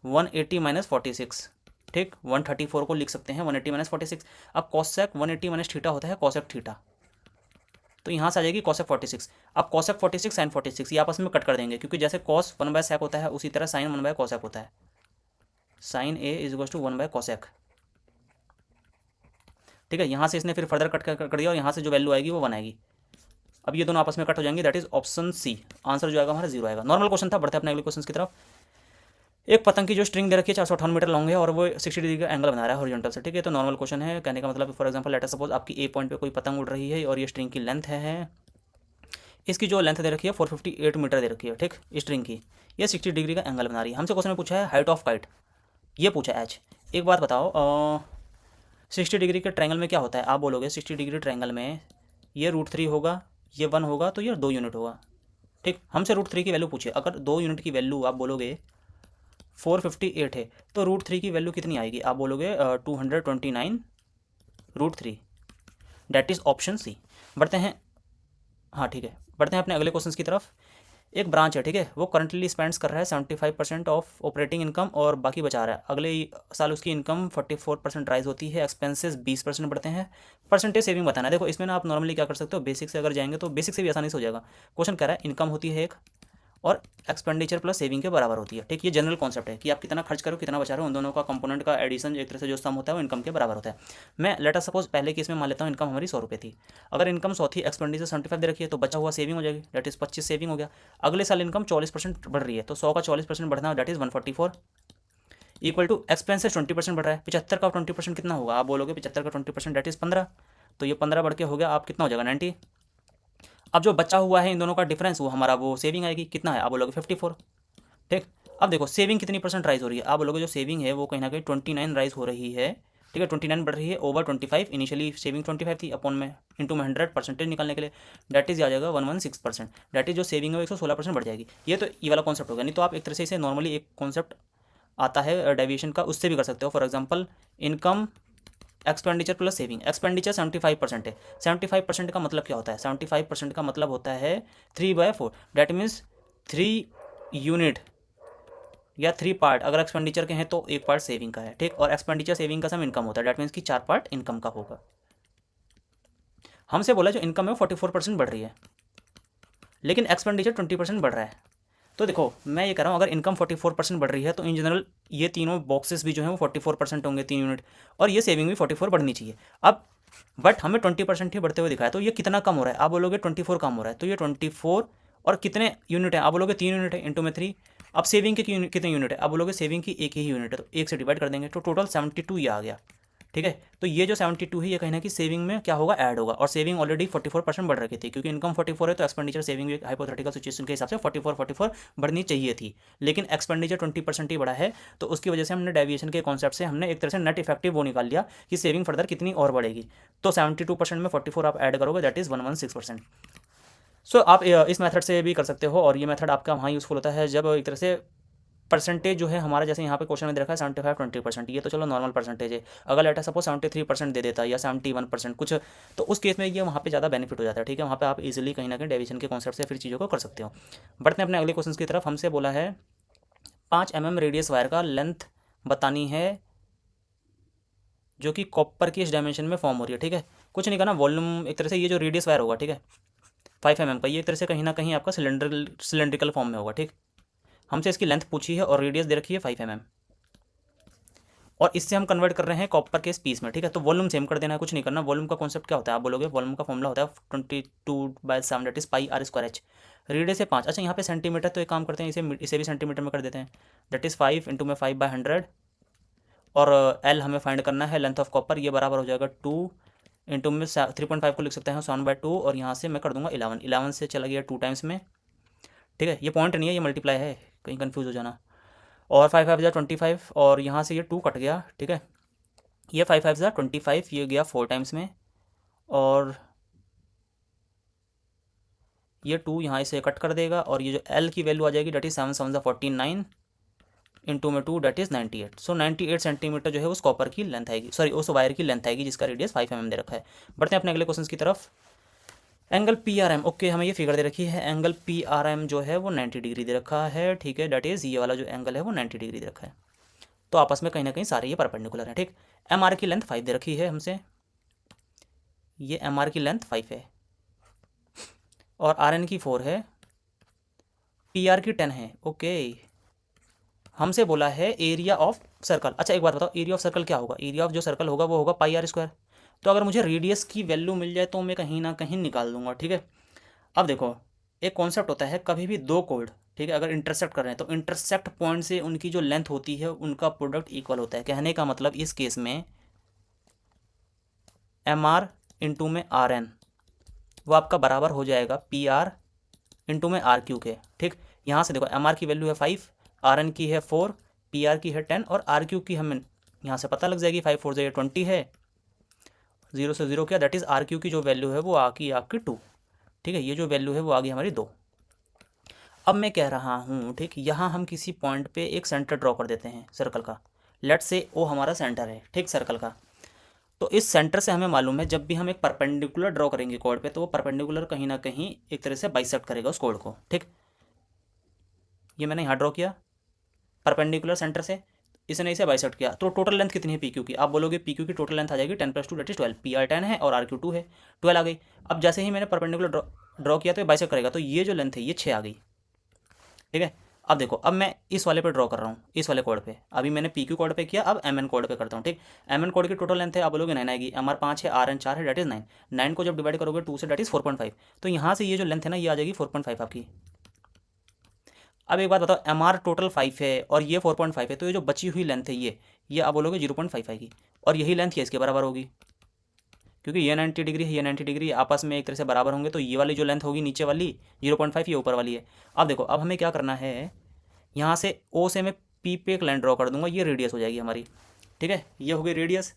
180 माइनस 46, ठीक, 134 को लिख सकते हैं 180 माइनस 46। अब cosec 180 माइनस थीटा होता है cosec थीटा, तो यहाँ से आ जाएगी cosec 46। अब cosec 46 sin 46 ये आपस में कट कर देंगे, क्योंकि जैसे cos 1/sec होता है उसी तरह sin 1/cosec होता है, sin a is equal to 1/cosec, ठीक है। यहाँ से इसने फिर फर्दर कट कर दिया और यहाँ से जो वैल्यू आएगी वो 1 आएगी। अब ये दोनों आपस में कट हो जाएंगे, that is option C, answer जो आएगा हमारा 0 आएगा। नॉर्मल क्वेश्चन था। बढ़ते हैं अपने अगले क्वेश्चन की तरफ। एक पतंग की जो स्ट्रिंग दे रखी है 458 मीटर लॉन्ग है और वो 60 डिग्री का एंगल बना रहा है हॉरिजॉन्टल से, ठीक है। तो नॉर्मल क्वेश्चन है, कहने का मतलब फॉर एग्जांपल लेटर सपोज आपकी ए पॉइंट पे कोई पतंग उड़ रही है और ये स्ट्रिंग की लेंथ है, इसकी जो लेंथ दे रखी है 458 मीटर दे रखी है, ठीक, स्ट्रिंग की, ये 60 डिग्री का एंगल बना रही है। हमसे क्वेश्चन में पूछा है हाइट ऑफ काइट, ये पूछा है एच। एक बात बताओ 60 डिग्री के ट्रायंगल में क्या होता है, आप बोलोगे 60 डिग्री ट्रायंगल में ये √3 होगा, ये 1 होगा, तो ये 2 यूनिट होगा, ठीक। हमसे √3 की वैल्यू पूछे, अगर 2 यूनिट की वैल्यू आप बोलोगे 458 है तो √3 की वैल्यू कितनी आएगी, आप बोलोगे 229 √3, डेट इज़ ऑप्शन सी। बढ़ते हैं, हाँ ठीक है, बढ़ते हैं अपने अगले क्वेश्चन की तरफ। एक ब्रांच है, ठीक है, वो करंटली स्पेंड्स कर रहा है 75% ऑफ ऑपरेटिंग इनकम और बाकी बचा रहा है। अगले साल उसकी इनकम 44% राइज होती है, एक्सपेंसेस 20% बढ़ते हैं। परसेंटेज सेविंग बताना है। देखो इसमें ना आप नॉर्मली क्या कर सकते हो, बेसिक से अगर जाएंगे तो बेसिक से भी आसानी से हो जाएगा। क्वेश्चन कह रहा है इनकम होती है एक और एक्सपेंडिचर प्लस सेविंग के बराबर होती है, ठीक। ये जनरल कॉन्सेप्ट है कि आप कितना खर्च करो कितना बचा रहे हो, उन दोनों का कंपोनेंट का एडिशन एक तरह से जो सम होता है वो इनकम के बराबर होता है। मैं लेट अस सपोज पहले केस में मान लेता हूँ इनकम हमारी 100 रुपये थी। अगर इनकम 100 थी, एक्सपेंडिचर 75 दे रखी है, तो बचा हुआ सेविंग हो जाएगी, दैट इज़ 25 सेविंग हो गया। अगले साल इनकम 40% बढ़ रही है, तो 100 का 40% बढ़ना, that is 144 equal to expenses 20% बढ़ रहा है। 75 का 20% कितना होगा, आप बोलोगे 75 का 20% दैट इज़ 15, तो ये 15 बढ़ के हो गया, आप कितना हो जाएगा 90। अब जो बचा हुआ है इन दोनों का डिफरेंस वो हमारा वो सेविंग आएगी, कितना है आप बोलोगे 54, ठीक। अब देखो सेविंग कितनी परसेंट राइज हो रही है, आप बोलोगे जो सेविंग है वो कहीं ना कहीं 29 राइज हो रही है, ठीक है। 29 बढ़ रही है ओवर 25। इनिशियली सेविंग 25 थी, अपॉन में इंटू में 100 परसेंटेज निकालने के लिए दैट इज आ जाएगा 116%। दैट इज जो सेविंग है वो 116% बढ़ जाएगी। ये तो ये वाला कॉन्सेप्ट होगा। नहीं तो आप एक तरह से इसे नॉर्मली एक कॉन्सेप्ट आता है डेविएशन का, उससे भी कर सकते हो। For example income expenditure plus saving, expenditure 75% है। 75% का मतलब क्या होता है, 75% का मतलब होता है 3/4, डैट मीन्स 3 यूनिट या 3 पार्ट अगर एक्सपेंडिचर के हैं तो 1 पार्ट सेविंग का है, ठीक। और एक्सपेंडिचर सेविंग का सम इनकम होता है, डैट मीन्स कि 4 पार्ट इनकम का होगा। हमसे बोला जो इनकम है 44% बढ़ रही है, लेकिन एक्सपेंडिचर 20% बढ़ रहा है। तो देखो मैं ये कह रहा हूँ अगर इनकम 44% बढ़ रही है तो इन जनरल ये तीनों बॉक्सेस भी जो हैं वो 44% होंगे, 3 यूनिट, और ये सेविंग भी 44 बढ़नी चाहिए। अब बट हमें 20% ही बढ़ते हुए दिखाया, तो ये कितना कम हो रहा है, आप बोलोगे 24 कम हो रहा है, तो ये 24 और कितने यूनिट है, आप बोलोगे 3 यूनिट है, इंटू में 3। अब सेविंग के कितने यूनिट है, आप बोलोगे सेविंग की एक ही यूनिट है, तो एक से डिवाइड कर देंगे तो टोटल 72 ये आ गया, ठीक है। तो ये जो 72 है ये कहीं ना कि सेविंग में क्या होगा, ऐड होगा, और सेविंग ऑलरेडी 44% बढ़ रखी थी, क्योंकि इनकम 44 है तो एक्सपेंडिचर सेविंग भी हाइपोथेटिकल सिचुएशन के हिसाब से 44 बढ़नी चाहिए थी, लेकिन एक्सपेंडिचर 20% ही बढ़ा है। तो उसकी वजह से हमने डेविएशन के कॉन्सेप्ट से हमने एक तरह से नेट इफेक्टिव वो निकाल लिया कि सेविंग फर्दर कितनी और बढ़ेगी। तो 72% में 44 आप ऐड करोगे, दैट इज़ 116%। सो आप इस मेथड से भी कर सकते हो, और ये मेथड आपका वहाँ यूज़फुल होता है जब एक तरह से परसेंटेज जो है हमारा, जैसे यहाँ पे क्वेश्चन में दे रखा है 75-20%, ये तो चलो नॉर्मल परसेंटेज है। अगर लेटर सपोज 73% दे देता या 71% कुछ, तो उस केस में ये वहाँ पे ज़्यादा बेनिफिट हो जाता है, ठीक है। वहाँ पे आप इजीली कहीं ना कहीं डेविएशन के कॉन्सेप्ट से फिर चीज़ों को कर सकते हो। बढ़ते हैं अपने अगले क्वेश्चन की तरफ। हमसे बोला है 5 mm रेडियस वायर का लेंथ बतानी है जो कि कॉपर की इस डायमेंशन में फॉर्म हो रही है, ठीक है। कुछ नहीं करना, वॉल्यूम एक तरह से ये जो रेडियस वायर होगा, ठीक है, 5 mm का, ये एक तरह से कहीं ना कहीं आपका सिलेंड्रिकल फॉर्म में होगा, ठीक। हमसे इसकी लेंथ पूछी है और रेडियस दे रखी है 5 mm, और इससे हम कन्वर्ट कर रहे हैं कॉपर के इस पीस में, ठीक है। तो वॉल्यूम सेम कर देना है, कुछ नहीं करना। वॉल्यूम का कॉन्सेप्ट क्या होता है, आप बोलोगे वॉल्यूम का फॉर्मूला होता है 22/7 that is pi r²h। Radius है 5, अच्छा यहाँ पे सेंटीमीटर, तो एक काम करते हैं इसे भी सेंटीमीटर में कर देते हैं, दैट इज़ 5 इंटू में 5/100, और एल हमें फाइंड करना है लेंथ ऑफ कॉपर, ये बराबर हो जाएगा 2 इंटू में 3.5 को लिख सकते हैं 7/2, और यहाँ से मैं कर दूंगा 11 से चला गया 2 टाइम्स में, ठीक है। ये पॉइंट नहीं है, ये मल्टीप्लाई है, कहीं कन्फ्यूज हो जाना। और 5×5 = 25, और यहाँ से ये 2 कट गया, ठीक है। ये 5×5 = 25, ये गया 4 टाइम्स में, और ये 2 यहाँ इसे कट कर देगा, और ये जो L की वैल्यू आ जाएगी डेट इज 7×7 = 49 इंटू में 2 डेट इज 98। सो 98 सेंटीमीटर जो है उस कॉपर की लेंथ आएगी, सॉरी उस वायर की लेंथ आएगी जिसका रेडियस 5 mm दे रखा है। बढ़ते हैं अपने अगले क्वेश्चन की तरफ। एंगल PRM, ओके, हमें ये फिगर दे रखी है, एंगल PRM जो है वो 90 डिग्री दे रखा है, ठीक है। डेट इज़ ये वाला जो एंगल है वो 90 डिग्री दे रखा है, तो आपस में कहीं ना कहीं सारे ये परपेंडिकुलर हैं, ठीक। MR की लेंथ 5 दे रखी है हमसे, ये MR की लेंथ 5 है, और RN की 4 है, PR की 10 है, ओके। हमसे बोला है एरिया ऑफ सर्कल। अच्छा एक बात बताओ, एरिया ऑफ सर्कल क्या होगा, एरिया ऑफ जो सर्कल होगा वो होगा πr²। तो अगर मुझे रेडियस की वैल्यू मिल जाए तो मैं कहीं ना कहीं निकाल दूंगा, ठीक है। अब देखो एक कॉन्सेप्ट होता है, कभी भी दो कोड, ठीक है, अगर इंटरसेक्ट कर रहे हैं तो इंटरसेक्ट पॉइंट से उनकी जो लेंथ होती है उनका प्रोडक्ट इक्वल होता है। कहने का मतलब इस केस में MR इंटू में RN वो आपका बराबर हो जाएगा PR इंटू में RQ के, ठीक। यहाँ से देखो MR की वैल्यू है 5, RN की है 4, PR की है 10, और RQ की हमें यहाँ से पता लग जाएगी 5 4 से 20 है, 0 से 0 किया, दैट इज़ RQ की जो वैल्यू है वो आ गई आपकी 2, ठीक है। ये जो वैल्यू है वो आ गई हमारी 2। अब मैं कह रहा हूँ, ठीक, यहाँ हम किसी पॉइंट पे एक सेंटर ड्रॉ कर देते हैं सर्कल का, लेट से ओ हमारा सेंटर है, ठीक, सर्कल का। तो इस सेंटर से हमें मालूम है जब भी हम एक परपेंडिकुलर ड्रॉ करेंगे कोड पे, तो वो परपेंडिकुलर कहीं ना कहीं एक तरह से बाइसेक्ट करेगा उस कोड को, ठीक। ये मैंने यहाँ ड्रॉ किया परपेंडिकुलर सेंटर से, इसने इसे बाइसेक्ट किया, तो टोटल लेंथ कितनी है पी क्यू की? आप बोलोगे पी क्यू की टोटल लेंथ आ जाएगी 10 + 2 दैट इज 12, पी आर 10 है और आर क्यू 2 है, 12 आ गई। अब जैसे ही मैंने परपेंडिकुलर ड्रॉ किया तो ये बाइसेक्ट करेगा, तो ये जो लेंथ है ये 6 आ गई, ठीक है। अब देखो, अब मैं इस वाले पे ड्रॉ कर रहा हूँ, इस वाले कोड पे, अभी मैंने पी क्यू कोड पे किया, अब एम एन कोड पे करता हूँ, ठीक। एम एन कोड की टोटल लेंथ है, आप बोलोगे 9 आएगी, एम आर 5 है, आर एन 4 है, डेट इज 9, 9 को जब डिवाइड करोगे 2 से डेट इज 4.5, तो यहाँ से ये जो लेंथ है ना ये आ जाएगी 4.5 आपकी। अब एक बात बताओ, एम आर टोटल 5 है और ये 4.5 है, तो ये जो बची हुई लेंथ है ये आप बोलोगे 0.5 आएगी, और यही लेंथ ये इसके बराबर होगी, क्योंकि ये 90 डिग्री है, ये 90 डिग्री आपस में एक तरह से बराबर होंगे, तो ये वाली जो लेंथ होगी नीचे वाली 0.5, ये ऊपर वाली है। अब देखो, अब हमें क्या करना है, यहाँ से ओ से मैं पी पे एक लाइन ड्रॉ कर दूंगा, ये रेडियस हो जाएगी हमारी, ठीक है, ये हो गई रेडियस।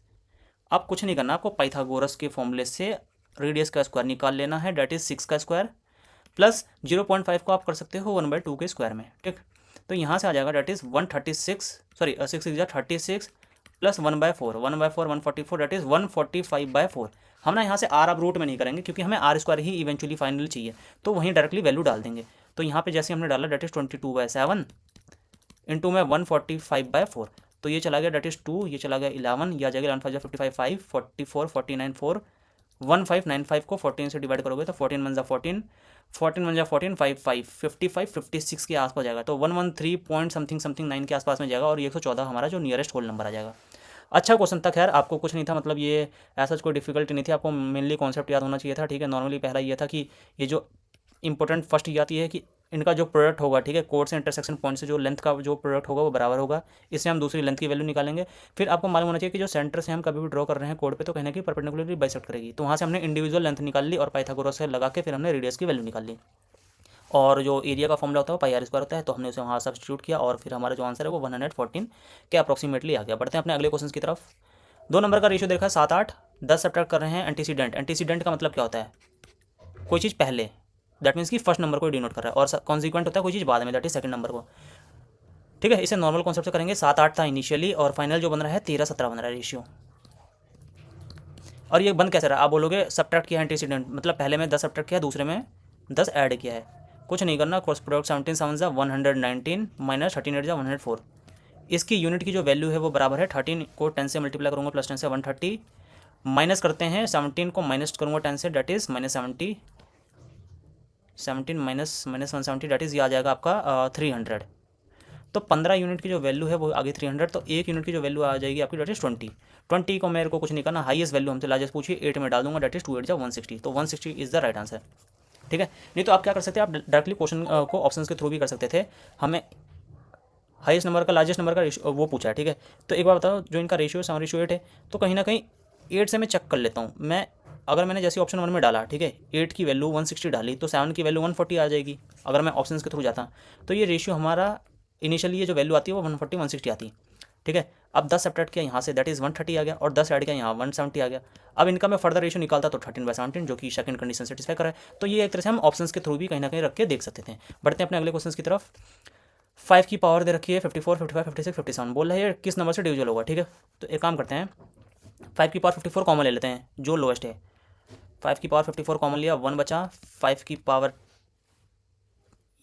अब कुछ नहीं करना आपको, पाइथागोरस के फॉर्मूले से रेडियस का स्क्वायर निकाल लेना है, डेट इज 6 का स्क्वायर प्लस 0.5 को आप कर सकते हो 1/2 के स्क्वायर में, ठीक। तो यहाँ से आ जाएगा that is 136, sorry 6 6 36 plus 1/4, 1/4 144, that is 145/4। हम ना यहाँ से आर अब रूट में नहीं करेंगे, क्योंकि हमें आर स्क्वायर ही इवेंचुअली फाइनल चाहिए, तो वहीं डायरेक्टली वैल्यू डाल देंगे। तो यहाँ पे जैसे हमने डाला डेट इज 22/7 इंटू में 145/4, तो ये चला गया डेट इज 2, ये चला गया 11, ये आ जाएगा 11 5 55 5 44 49 4 1595 को 14 से डिवाइड करोगे तो 14 1 14, 14 1 14 5 5 55 56 के आसपास जाएगा, तो 113 पॉइंट समथिंग समथिंग 9 के आसपास में जाएगा, और 114 हमारा जो नियरेस्ट होल नंबर आ जाएगा। अच्छा क्वेश्चन था, खैर आपको कुछ नहीं था, मतलब ये ऐसा कोई डिफिकल्टी नहीं थी, आपको मेनली कॉन्सेप्ट याद होना चाहिए था, ठीक है। नॉर्मली पहला ये था कि ये जो इंपॉर्टेंट फर्स्ट ये आती है कि इनका जो प्रोडक्ट होगा, ठीक है, कोड से इंटरसेक्शन पॉइंट से जो लेंथ का जो प्रोडक्ट होगा वो बराबर होगा, इससे हम दूसरी लेंथ की वैल्यू निकालेंगे। फिर आपको मालूम होना चाहिए कि जो सेंटर से हम कभी भी ड्रॉ कर रहे हैं कोड पे, तो कहीं ना कहीं परपेंडिकुलरली बाइसेक्ट करेगी, तो वहाँ से हमने इंडिविजुअल लेंथ निकाल ली और पाइथागोरस से लगा के फिर हमने रेडियस की वैल्यू निकाल ली, और जो एरिया का फॉर्मूला होता है वो पाई आर स्क्वायर होता है, तो हमने उसे वहाँ सब्स्टिट्यूट किया, और फिर हमारा जो आंसर है वो 114 के अप्रॉक्सीमेटली आ गया। बढ़ते हैं अपने अगले क्वेश्चन की तरफ। 2 नंबर का रेशियो देखा है 7 8, 10 सब्ट्रैक्ट कर रहे हैं एंटीसीडेंट। एंटीसीडेंट का मतलब क्या होता है, कोई चीज़ पहले, दैट मीन्स कि फर्स्ट नंबर को डिनोट कर रहा है, और कॉन्सिक्वेंट होता है कोई चीज़ बाद में, दैट इज सेकंड नंबर को, ठीक है। इसे नॉर्मल कॉन्सेप्ट से करेंगे, 7 8 था इनिशियली, और फाइनल जो बन रहा है 13 17 बन रहा है रेशियो। और ये बन कैसे रहा, आप बोलोगे सब्ट्रैक्ट किया एंटीसीडेंट, मतलब पहले में 10 सब्ट्रैक्ट किया, दूसरे में 10 ऐड किया है, कुछ नहीं करना, क्रॉस प्रोडक्ट 17 7 जा 119 माइनस 13 8 जा 104। इसकी यूनिट की जो वैल्यू है वो बराबर है 13 को 10 से मल्टीप्लाई करूँगा प्लस 10 से 130, माइनस करते हैं 17 को माइनस करूँगा 10 से, that is -70, 17 minus 170, that is ये आ जाएगा आपका 300। तो 15 यूनिट की जो वैल्यू है वो आगे 300, तो 1 यूनिट की जो वैल्यू आ जाएगी आपकी डेट इज 20 को मेरे को कुछ नहीं करना, हाईएस्ट वैल्यू हमसे लार्जेस्ट पूछिए 8 में डाल दूंगा, डेट इज 2 8 जा 160, तो 160 इज़ द राइट आंसर, ठीक है। नहीं तो आप क्या कर सकते हैं, आप डायरेक्टली क्वेश्चन को ऑप्शंस के थ्रू भी कर सकते थे, हमें हाईएस्ट नंबर का लार्जेस्ट नंबर का वो पूछा है, ठीक है। तो एक बार बताओ, जो इनका रेशियो 7:8 है, तो कहीं ना कहीं 8 से मैं चेक कर लेता हूँ मैं, अगर मैंने जैसे ऑप्शन 1 में डाला, ठीक है, 8 की वैल्यू 160 डाली, तो 7 की वैल्यू 140 आ जाएगी, अगर मैं ऑप्शंस के थ्रू जाता, तो ये रेशियो हमारा इनिशियली ये जो वैल्यू आती है वो 140 160 आती है, ठीक है। अब 10 सब्ट्रैक्ट किया यहाँ से, दैट इज़ 130 आ गया, और 10 ऐड किया यहाँ 170 आ गया। अब इनका मैं फर्दर रेशियो निकालता तो 13/17, जो कि सेकंड कंडीशन सेटिस्फाई करे, तो ये एक तरह से हम ऑप्शंस के थ्रू भी कहीं ना कहीं रख के देख सकते थे। बढ़ते हैं अपने अगले क्वेश्चन की तरफ। 5 की पावर दे रखी है 54 55 56 57, बोल रहा है ये किस नंबर से डिविजल होगा, ठीक है। तो एक काम करते हैं, 5 की पावर 54 कॉमन ले लेते हैं, जो लोएस्ट है, 5 की पावर 54 कॉमन लिया, 1 बचा, 5 की पावर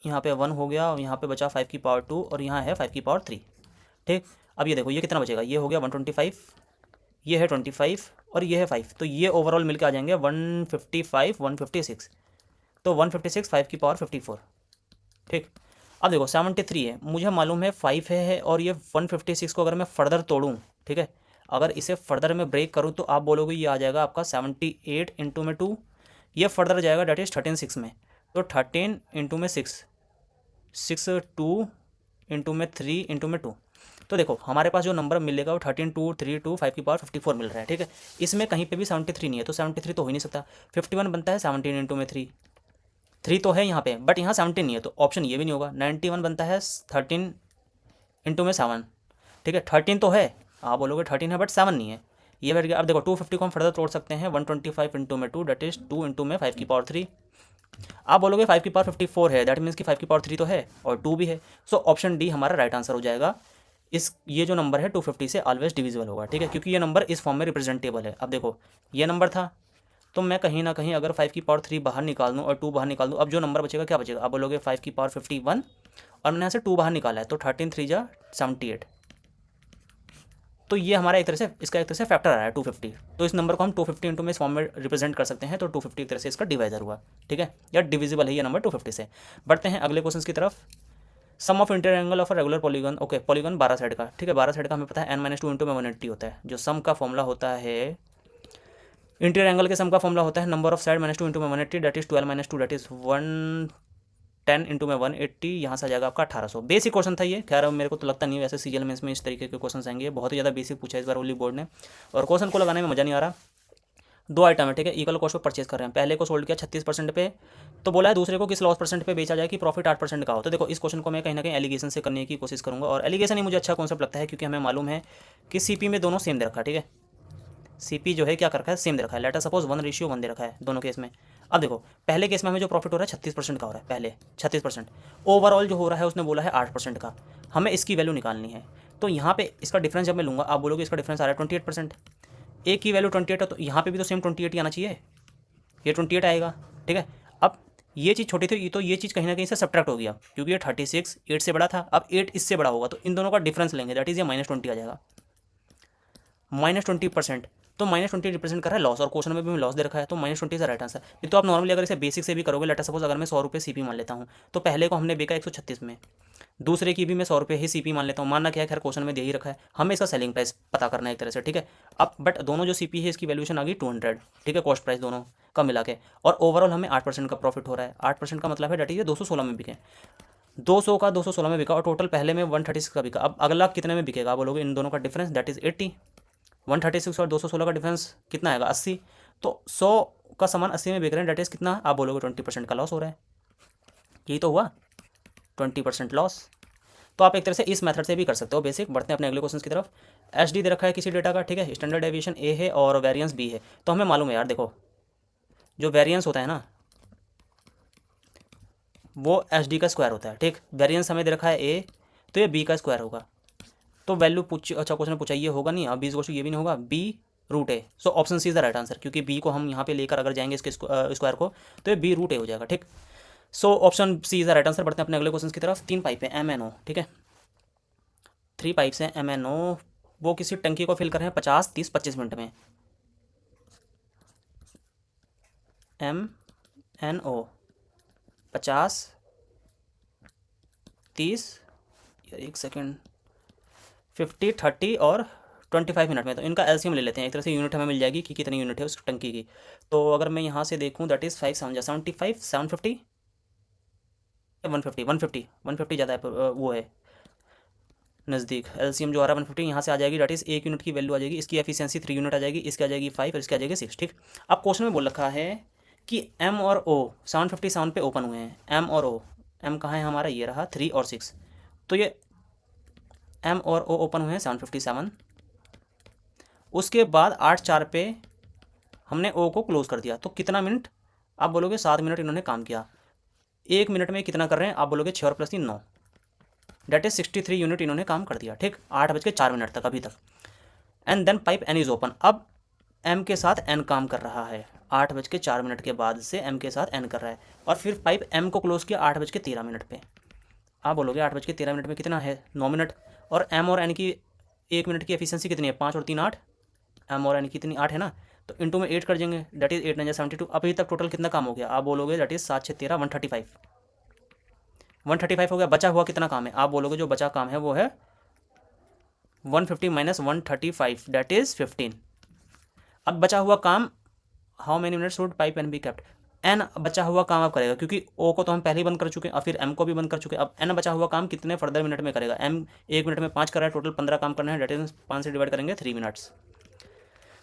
यहाँ पे 1 हो गया, और यहाँ पे बचा 5 की पावर 2, और यहाँ है 5 की पावर 3, ठीक। अब ये देखो ये कितना बचेगा, ये हो गया 125, ये है 25, और ये है 5, तो ये ओवरऑल मिलकर आ जाएंगे 155 156, तो 156 5 की पावर 54, ठीक। अब देखो 73 है, मुझे मालूम है 5 है, और ये 156 को अगर मैं फर्दर तोड़ूँ, ठीक है, अगर इसे फर्दर मैं ब्रेक करूँ, तो आप बोलोगे ये आ जाएगा आपका 78 इंटू में 2, ये फर्दर जाएगा डेट इज 13 6 में, तो 13 इंटू में 6 6 2 इंटू में 3 इंटू में 2, तो देखो हमारे पास जो नंबर मिलेगा वो 13 2 3 2 5 की पावर 54 मिल रहा है, ठीक है। इसमें कहीं पे भी 73 नहीं है, तो 73 तो हो ही नहीं सकता, 51 बनता है 17 इंटू में 3 तो है यहाँ पे, बट यहाँ 17 नहीं है, तो ऑप्शन ये भी नहीं होगा। 91 बनता है 13 इंटू में 7, ठीक है, 13 तो है, आप बोलोगे 13 है बट 7 नहीं है, ये बैठ गया। अब देखो 250 को हम फर्दर तोड़ सकते हैं, 125 इंटू में 2, डेट इज 2 इंटू में 5 की पावर 3, आप बोलोगे 5 की पावर 54 है, दैट मीन्स कि 5 की पावर 3 तो है और 2 भी है, सो ऑप्शन डी हमारा राइट आंसर हो जाएगा। ये जो नंबर है 250 से ऑलवेज डिविजिबल होगा, ठीक है, क्योंकि ये नंबर इस फॉर्म में रिप्रेजेंटेबल है। अब देखो ये नंबर था, तो मैं कहीं ना कहीं अगर 5 की पावर 3 बाहर निकाल दूँ और 2 बाहर निकाल दूँ, अब जो नंबर बचेगा क्या बचेगा, आप बोलोगे 5 की पावर 51 और मैंने यहाँ से 2 बाहर निकाला है, तो 13 3 जा 78। तो ये हमारा एक तरह से इसका एक तरह से फैक्टर आ रहा है 250। तो इस नंबर को हम 250 इंटू में इस फॉर्म में रिप्रेजेंट कर सकते हैं। तो 250 एक तरह से इसका डिवाइजर हुआ, ठीक है, या डिविजिबल है ये नंबर 250 से। बढ़ते हैं अगले क्वेश्चन की तरफ। Sum of interior angle of a regular polygon, okay, polygon 12 side का, ठीक है, 12 साइड का हमें पता है n-2 इंटू में 180 होता है। जो सम का फॉर्मूला होता है, इंटीरियर एंगल के सम का फॉर्मूला होता है नंबर ऑफ साइड -2 इंटू में 180, that is 12 - 2 that is 110 into में 180, यहाँ से आ जाएगा आपका 1800। बेसिक क्वेश्चन था ये, खैर मेरे को तो लगता नहीं वैसे सीजीएल मेंस में इस तरीके के क्वेश्चन आएंगे, बहुत ही ज़्यादा बेसिक पूछा है इस बार ओली बोर्ड ने, और क्वेश्चन को लगाने में मज़ा नहीं आ रहा। 2 आइटम है, ठीक है, इक्वल कॉस्ट पर परचेज कर रहे हैं। पहले को सोल्ड किया 36% पे, तो बोला है दूसरे को किस लॉस परसेंट पे बेचा जाए कि प्रॉफिट 8% का हो। तो देखो इस क्वेश्चन को मैं कहीं ना कहीं एलिगेशन से करने की कोशिश करूंगा, और एलिगेशन ही मुझे अच्छा कॉन्सेप्ट लगता है, क्योंकि हमें मालूम है कि सीपी में दोनों सेम दे रखा है, ठीक है, सीपी जो है क्या कर रखा है, सेम दे रखा है। लेटर सपोज 1:1 दे रखा है दोनों केस में। अब देखो पहले केस में हमें जो प्रॉफिट हो रहा है 36% का हो रहा है, पहले 36%, ओवरऑल जो हो रहा है उसने बोला है 8% का, हमें इसकी वैल्यू निकालनी है। तो यहाँ पे इसका डिफरेंस जब मैं लूँगा, आप बोलोगे इसका डिफरेंस आ रहा है 28%, एक की वैल्यू 28 है, तो यहाँ पे भी तो सेम 28 ही आना चाहिए, ये 28 आएगा, ठीक है। अब ये चीज़ छोटी थी, तो ये चीज़ कहीं ना कहीं से सब्ट्रैक्ट हो गया, क्योंकि ये 36 8 से बड़ा था, अब 8 इससे बड़ा होगा, तो इन दोनों का डिफरेंस लेंगे, दैट इज़ ये -20 आ जाएगा, -20%। तो -20 रिप्रेजेंट कर रहा है लॉस, और क्वेश्चन में भी लॉस दे रखा है, तो -20 इज राइट आंसर। ये तो आप नॉर्मली अगर इसे बेसिक से भी करोगे, लेटर सपोज अगर मैं 100 रुपये सीपी मान लेता हूँ, तो पहले को हमने बेचा 136 में, दूसरे की भी मैं 100 रुपये ही सीपी मान लेता हूँ, मानना क्या है, खैर क्वेश्चन में दे ही रखा है, हमें इसका सेलिंग प्राइस पता करना है एक तरह से, ठीक है। अब बट दोनों जो सीपी है इसकी वैल्यूएशन आ गई 200, ठीक है, कॉस्ट प्राइस दोनों का मिला के, और ओवरऑल हमें 8% का प्रॉफिट हो रहा है। 8% का मतलब है डेट इज 216 में बिके, 200 का 216 में बिका, और टोटल पहले में 136 का बिका। अब अगला कितने में बिकेगा, आप बोलोगे इन दोनों का डिफरेंस, दैट इज 80। 136 और 216 का डिफरेंस कितना आएगा, 80। तो 100 का सामान 80 में बिक रहे हैं, डेट इज कितना, आप बोलोगे 20% का लॉस हो रहा है, यही तो हुआ 20% लॉस। तो आप एक तरह से इस मेथड से भी कर सकते हो बेसिक। बढ़ते हैं अपने अगले क्वेश्चन की तरफ। एचडी दे रखा है किसी डेटा का, ठीक है, स्टैंडर्ड डेविएशन ए है और वेरिएंस बी है। तो हमें मालूम है यार, देखो जो वेरिएंस होता है ना वो एचडी का स्क्वायर होता है, ठीक, वेरिएंस हमें दे रखा है ए, तो ये बी का स्क्वायर होगा। तो वैल्यू पूछ, अच्छा क्वेश्चन में पूछा ये होगा नहीं, अब बी क्वेश्चन ये भी नहीं होगा, B root A. So option C is the right answer, क्योंकि बी को हम यहाँ पे लेकर अगर जाएंगे इसके स्क्वायर को, तो ये बी रूट ए हो जाएगा, ठीक। So option C is the right answer. बढ़ते हैं अपने अगले क्वेश्चन की तरफ। 3 पाइप है MNO, ठीक है, 3 पाइप्स हैं MNO, वो किसी टंकी को फिल कर रहे हैं 50 30 25 मिनट में। MNO 50 30, एक सेकेंड, 50 30 और 25 मिनट में। तो इनका एलसीएम ले लेते हैं, एक तरह से यूनिट हमें मिल जाएगी कि कितनी यूनिट है उस टंकी की। तो अगर मैं यहाँ से देखूँ, दैट इज़ 5 75 750 150 150 150 ज़्यादा है, वो है नज़दीक। एलसीएम जो आ रहा है 150 यहाँ से आ जाएगी, दैट इज़ 1 यूनिट की वैल्यू आ जाएगी, इसकी एफिशिएंसी 3 यूनिट आ जाएगी, इसकी आ जाएगी 5 और इसकी आ जाएगी 6, ठीक। अब क्वेश्चन में बोल रखा है कि M और O 757 पे ओपन हुए हैं, M और O, M कहाँ है हमारा, ये रहा 3 और 6, तो ये M और O ओपन हुए हैं 757। उसके बाद 8/4 पे हमने O को क्लोज कर दिया, तो कितना मिनट, आप बोलोगे 7 मिनट इन्होंने काम किया। 1 मिनट में कितना कर रहे हैं, आप बोलोगे 6 और प्लस 3 9, डेट इज 63 यूनिट इन्होंने काम कर दिया, ठीक, 8:04 तक अभी तक। And then pipe N is open, अब M के साथ N काम कर रहा है, 8:04 के बाद से M के साथ N कर रहा है, और फिर पाइप M को क्लोज किया 8:13 पे। आप बोलोगे 8:13 में कितना है, 9 मिनट, और M और N की 1 मिनट की एफिशिएंसी कितनी है, 5 और 3 8, M और N की कितनी 8 है ना, तो इंटू में 8 कर देंगे, दैट इज 8 9 72। अभी तक टोटल कितना काम हो गया, आप बोलोगे दैट इज 7 6 13 135 हो गया। बचा हुआ कितना काम है, आप बोलोगे जो बचा काम है वो है 150 - 135, दैट इज 15। अब बचा हुआ काम, how many minutes would pipe N be kept, N बचा हुआ काम अब करेगा, क्योंकि O को तो हम पहले ही बंद कर चुके हैं और फिर M को भी बंद कर चुके हैं। अब N बचा हुआ काम कितने फर्दर मिनट में करेगा, M 1 मिनट में 5 कर रहा है, टोटल 15 काम करना है, डेट इज 5 से डिवाइड करेंगे 3 minutes.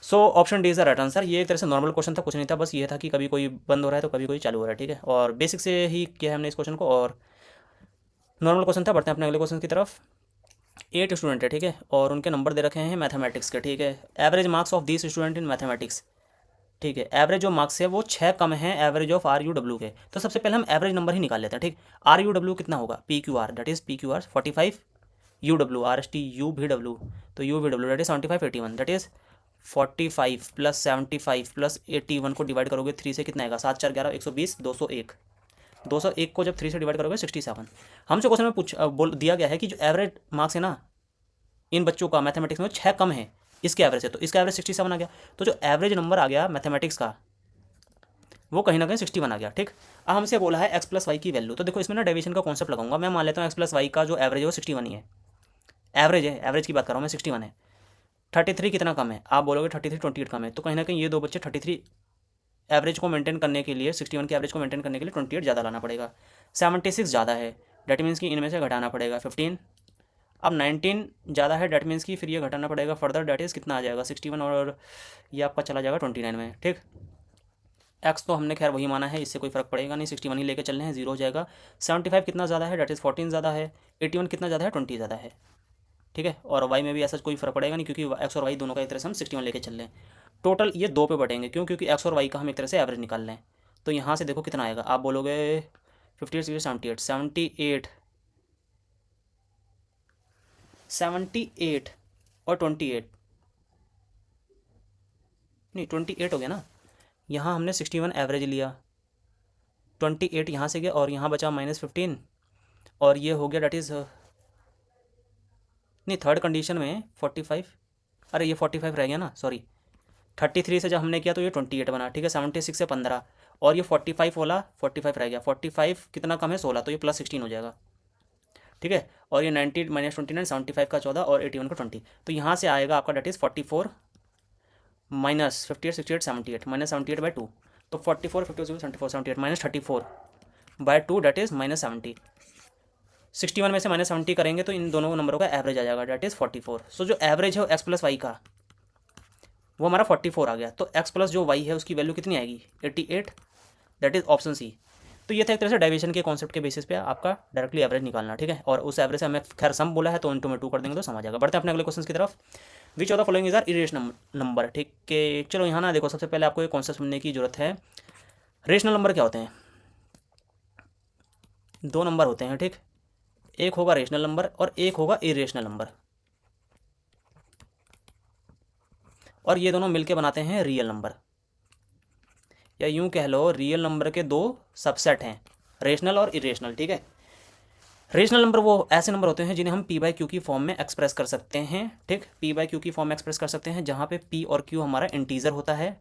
So option D is the right answer. ये एक तरह से नॉर्मल क्वेश्चन था, कुछ नहीं था, बस ये था कि कभी कोई बंद हो रहा है तो कभी कोई चालू हो रहा है, ठीक है, और बेसिक से ही किया है हमने इस क्वेश्चन को, और नॉर्मल क्वेश्चन था। बढ़ते हैं अपने अगले क्वेश्चन की तरफ। 8 स्टूडेंट है, ठीक है, और उनके नंबर दे रखे हैं मैथमेटिक्स के, ठीक है, average marks of this student in mathematics, ठीक है, एवरेज जो मार्क्स है वो 6 कम है एवरेज ऑफ RUW के। तो सबसे पहले हम एवरेज नंबर ही निकाल लेते हैं, ठीक। RUW कितना होगा, PQR, that is PQR 45, UW RSTUVW, तो UVW that is 75 81, that is 45 + 75 + 81 को डिवाइड करोगे 3 से, कितना आएगा, 7 4 11 120 201, 201 को जब 3 से डिवाइड करोगे 67। हमसे क्वेश्चन में बोल दिया गया है कि जो एवरेज मार्क्स है ना इन बच्चों का मैथमेटिक्स में 6 कम है इसके एवरेज से, तो इसका एवरेज 67 आ गया। तो जो एवरेज नंबर आ गया मैथमेटिक्स का वो कहीं ना कहीं 61 आ गया। ठीक, अब हमसे बोला है एक्स प्लस वाई की वैल्यू। तो देखो इसमें ना डेविएशन का कॉन्सेप्ट लगाऊंगा। मैं मान लेता हूँ एक्स प्लस वाई का जो एवरेज है वो 61 ही है। एवरेज है, एवरेज की बात कर रहा हूँ मैं, 61 है। 33 कितना कम है? आप बोलोगे 33 28 कम है, तो कहीं ना कहीं ये दो बच्चे 33 एवरेज को मेंटेन करने के लिए, 61 के एवरेज को मेंटेन करने के लिए 28 ज़्यादा लाना पड़ेगा। 76 ज़्यादा है, डेट मीन्स कि इनमें से घटाना पड़ेगा 15। अब 19 ज़्यादा है, डेट मीन्स कि फिर ये घटाना पड़ेगा फर्दर, डेट इज़ कितना आ जाएगा 61 और ये आपका चला जाएगा 29 में। ठीक, एक्स तो हमने खैर वही माना है, इससे कोई फर्क पड़ेगा नहीं, 61 ही लेके चलने हैं, 0 हो जाएगा। 75 कितना ज़्यादा है, डेट इज़ 14 ज़्यादा है। 81 कितना ज़्यादा है, 20 ज़्यादा है। ठीक है, और वाई में भी ऐसा कोई फर्क पड़ेगा नहीं, क्योंकि एक्स और वाई दोनों का एक तरह से हम 61 लेके चल रहे हैं। टोटल ये 2 पे बटेंगे, क्यों? क्योंकि एक्स और वाई का हम एक तरह से एवरेज निकाल लें। तो यहाँ से देखो कितना आएगा, आप बोलोगे 58 78 78 78 और 28, नहीं 28 हो गया ना। यहाँ हमने 61 एवरेज लिया, 28 यहाँ से गया और यहाँ बचा -15 और ये हो गया डेट इज़, नहीं थर्ड कंडीशन में 45, अरे ये 45 रह गया ना, सॉरी। 33 से जब हमने किया तो ये 28 बना। ठीक है, 76 से 15 और ये 45 वाला 45 रह गया। 45 कितना कम है, 16, तो ये +16 हो जाएगा। ठीक है, और ये 90 -29 75 का 14 और 81 का 20, तो यहाँ से आएगा आपका डेट इज़ 44 माइनस 58 68 78 -78/2, तो 44 54 74 78 -34/2 डेट इज़ -70। 61 में से -70 करेंगे तो इन दोनों नंबरों का एवरेज आ जाएगा, डेट इज़ 44। सो जो एवरेज है एक्स प्लस वाई का वो हमारा 44 आ गया। तो एक्स प्लस जो वाई है उसकी वैल्यू कितनी आएगी, 88, दैट इज़ ऑप्शन सी। तो ये था एक तरह से डेविएशन के कॉन्सेप्ट के बेसिस पे आपका डायरेक्टली एवरेज निकालना। ठीक है, और उस एवरेज से हमें खैर सम बोला है तो इनटू में 2 कर देंगे तो सम आ जाएगा। बढ़ते हैं अपने अगले क्वेश्चन की तरफ। Which of the following is are irrational number. ठीक है, चलो यहाँ ना देखो, सबसे पहले आपको एक कॉन्सेप्ट समझने की जरूरत है। रेशनल नंबर क्या होते हैं? 2 नंबर होते हैं। ठीक, एक होगा रेशनल नंबर और एक होगा इरेशनल नंबर, और ये दोनों मिलके बनाते हैं रियल नंबर, या यूं कह लो रियल नंबर के 2 सबसेट हैं, रेशनल और इरेशनल। ठीक है, रेशनल नंबर वो ऐसे नंबर होते हैं जिन्हें हम p बाई क्यू की फॉर्म में एक्सप्रेस कर सकते हैं। ठीक, p बाई क्यू की फॉर्म में एक्सप्रेस कर सकते हैं जहाँ पे p और q हमारा इंटीजर होता है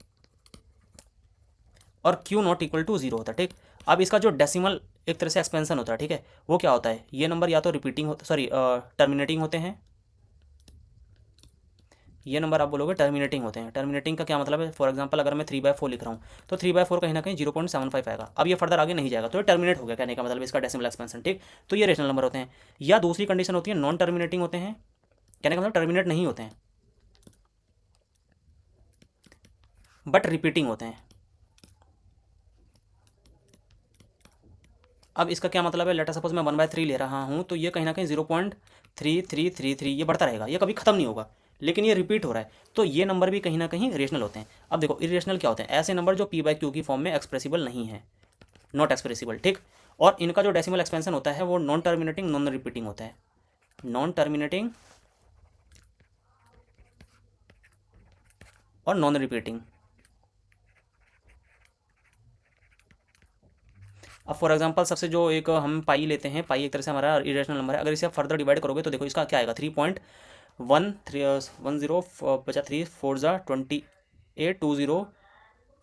और q नॉट इक्वल टू 0 होता है। ठीक, अब इसका जो डेसिमल एक तरह से एक्सपेंशन होता है, ठीक है, वो क्या होता है, ये नंबर या तो रिपीटिंग होता, सॉरी टर्मिनेटिंग होते हैं, ये नंबर आप बोलोगे टर्मिनेटिंग होते हैं। टर्मिनेटिंग का क्या मतलब है, फॉर एग्जांपल अगर मैं 3/4 लिख रहा हूँ तो 3/4 कहीं ना कहीं 0.75 आएगा। अब ये फर्दर आगे नहीं जाएगा तो ये टर्मिनेट हो गया, कहने का मतलब इसका डेसिमल एक्सपेंशन। ठीक, तो ये रेशनल नंबर होते हैं। या दूसरी कंडीशन होती है नॉन टर्मिनेटिंग होते हैं, कहने का मतलब टर्मिनेट नहीं होते हैं बट रिपीटिंग होते हैं। अब इसका क्या मतलब है, लेटर सपोज मैं 1/3 ले रहा हूँ तो ये कहीं ना कहीं 0.3333 ये बढ़ता रहेगा, ये कभी खत्म नहीं होगा, लेकिन ये रिपीट हो रहा है, तो ये नंबर भी कहीं ना कहीं रेशनल होते हैं। अब देखो इरेशनल क्या होते हैं, ऐसे नंबर जो p बाई क्यू की फॉर्म में एक्सप्रेसिबल नहीं है, नॉट एक्सप्रेसिबल। ठीक, और इनका जो डेसिमल एक्सपेंशन होता है वो नॉन टर्मिनेटिंग नॉन रिपीटिंग होता है, नॉन टर्मिनेटिंग और नॉन रिपीटिंग। अब फॉर एग्जांपल सबसे जो एक हम पाई लेते हैं, पाई एक तरह से हमारा इरेशनल नंबर है, अगर इसे आप फर्दर डिवाइड करोगे तो देखो इसका क्या आएगा, 3.1310 बचा 3 4 28 20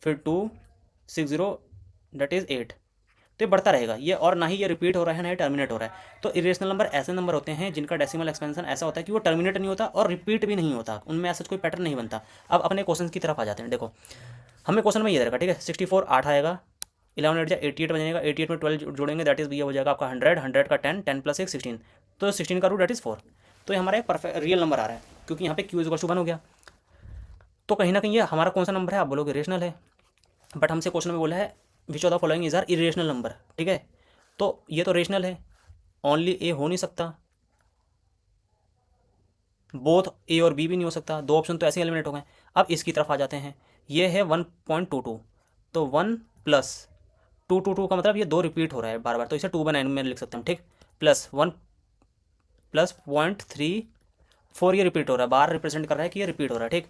फिर 260 डेट इज़ 8, तो ये बढ़ता रहेगा ये, और ना ही ये रिपीट हो रहा है ना ही टर्मिनेट हो रहा है। तो इरेशनल नंबर ऐसे नंबर होते हैं जिनका डेसिमल एक्सपेंशन ऐसा होता है कि वो टर्मिनेट नहीं होता और रिपीट भी नहीं होता, उनमें ऐसा कोई पैटर्न नहीं बनता। अब अपने क्वेश्चन की तरफ आ जाते हैं। देखो हमें क्वेश्चन में ये रहेगा, ठीक है, 64 8 आएगा, 11 8 88 बनेगा, 88 में 12 जोड़ेंगे दैट इज़ भैया हो जाएगा आपका 100, 100 का 10, 10 + 1 16, तो 16 का रूट दैट इज़ 4। तो ये हमारा एक परफेक्ट रियल नंबर आ रहा है क्योंकि यहाँ पे क्यू इज 1 हो गया। तो कहीं ना कहीं ये हमारा कौन सा नंबर है, आप बोलोगे रेशनल है, बट हमसे क्वेश्चन में बोला है which of the following is are irrational number. ठीक है, तो ये तो रेशनल है, ओनली ए हो नहीं सकता, बोथ ए और बी भी नहीं हो सकता, 2 ऑप्शन तो ऐसे एलिमिनेट हो गए। अब इसकी तरफ आ जाते हैं, ये है 1.22, तो 1 + 222 का मतलब ये 2 रिपीट हो रहा है बार बार, तो इसे 2/9 में लिख सकते हैं। ठीक, +1 + 0.34 ये रिपीट हो रहा है, बार रिप्रेजेंट कर रहा है कि ये रिपीट हो रहा है। ठीक,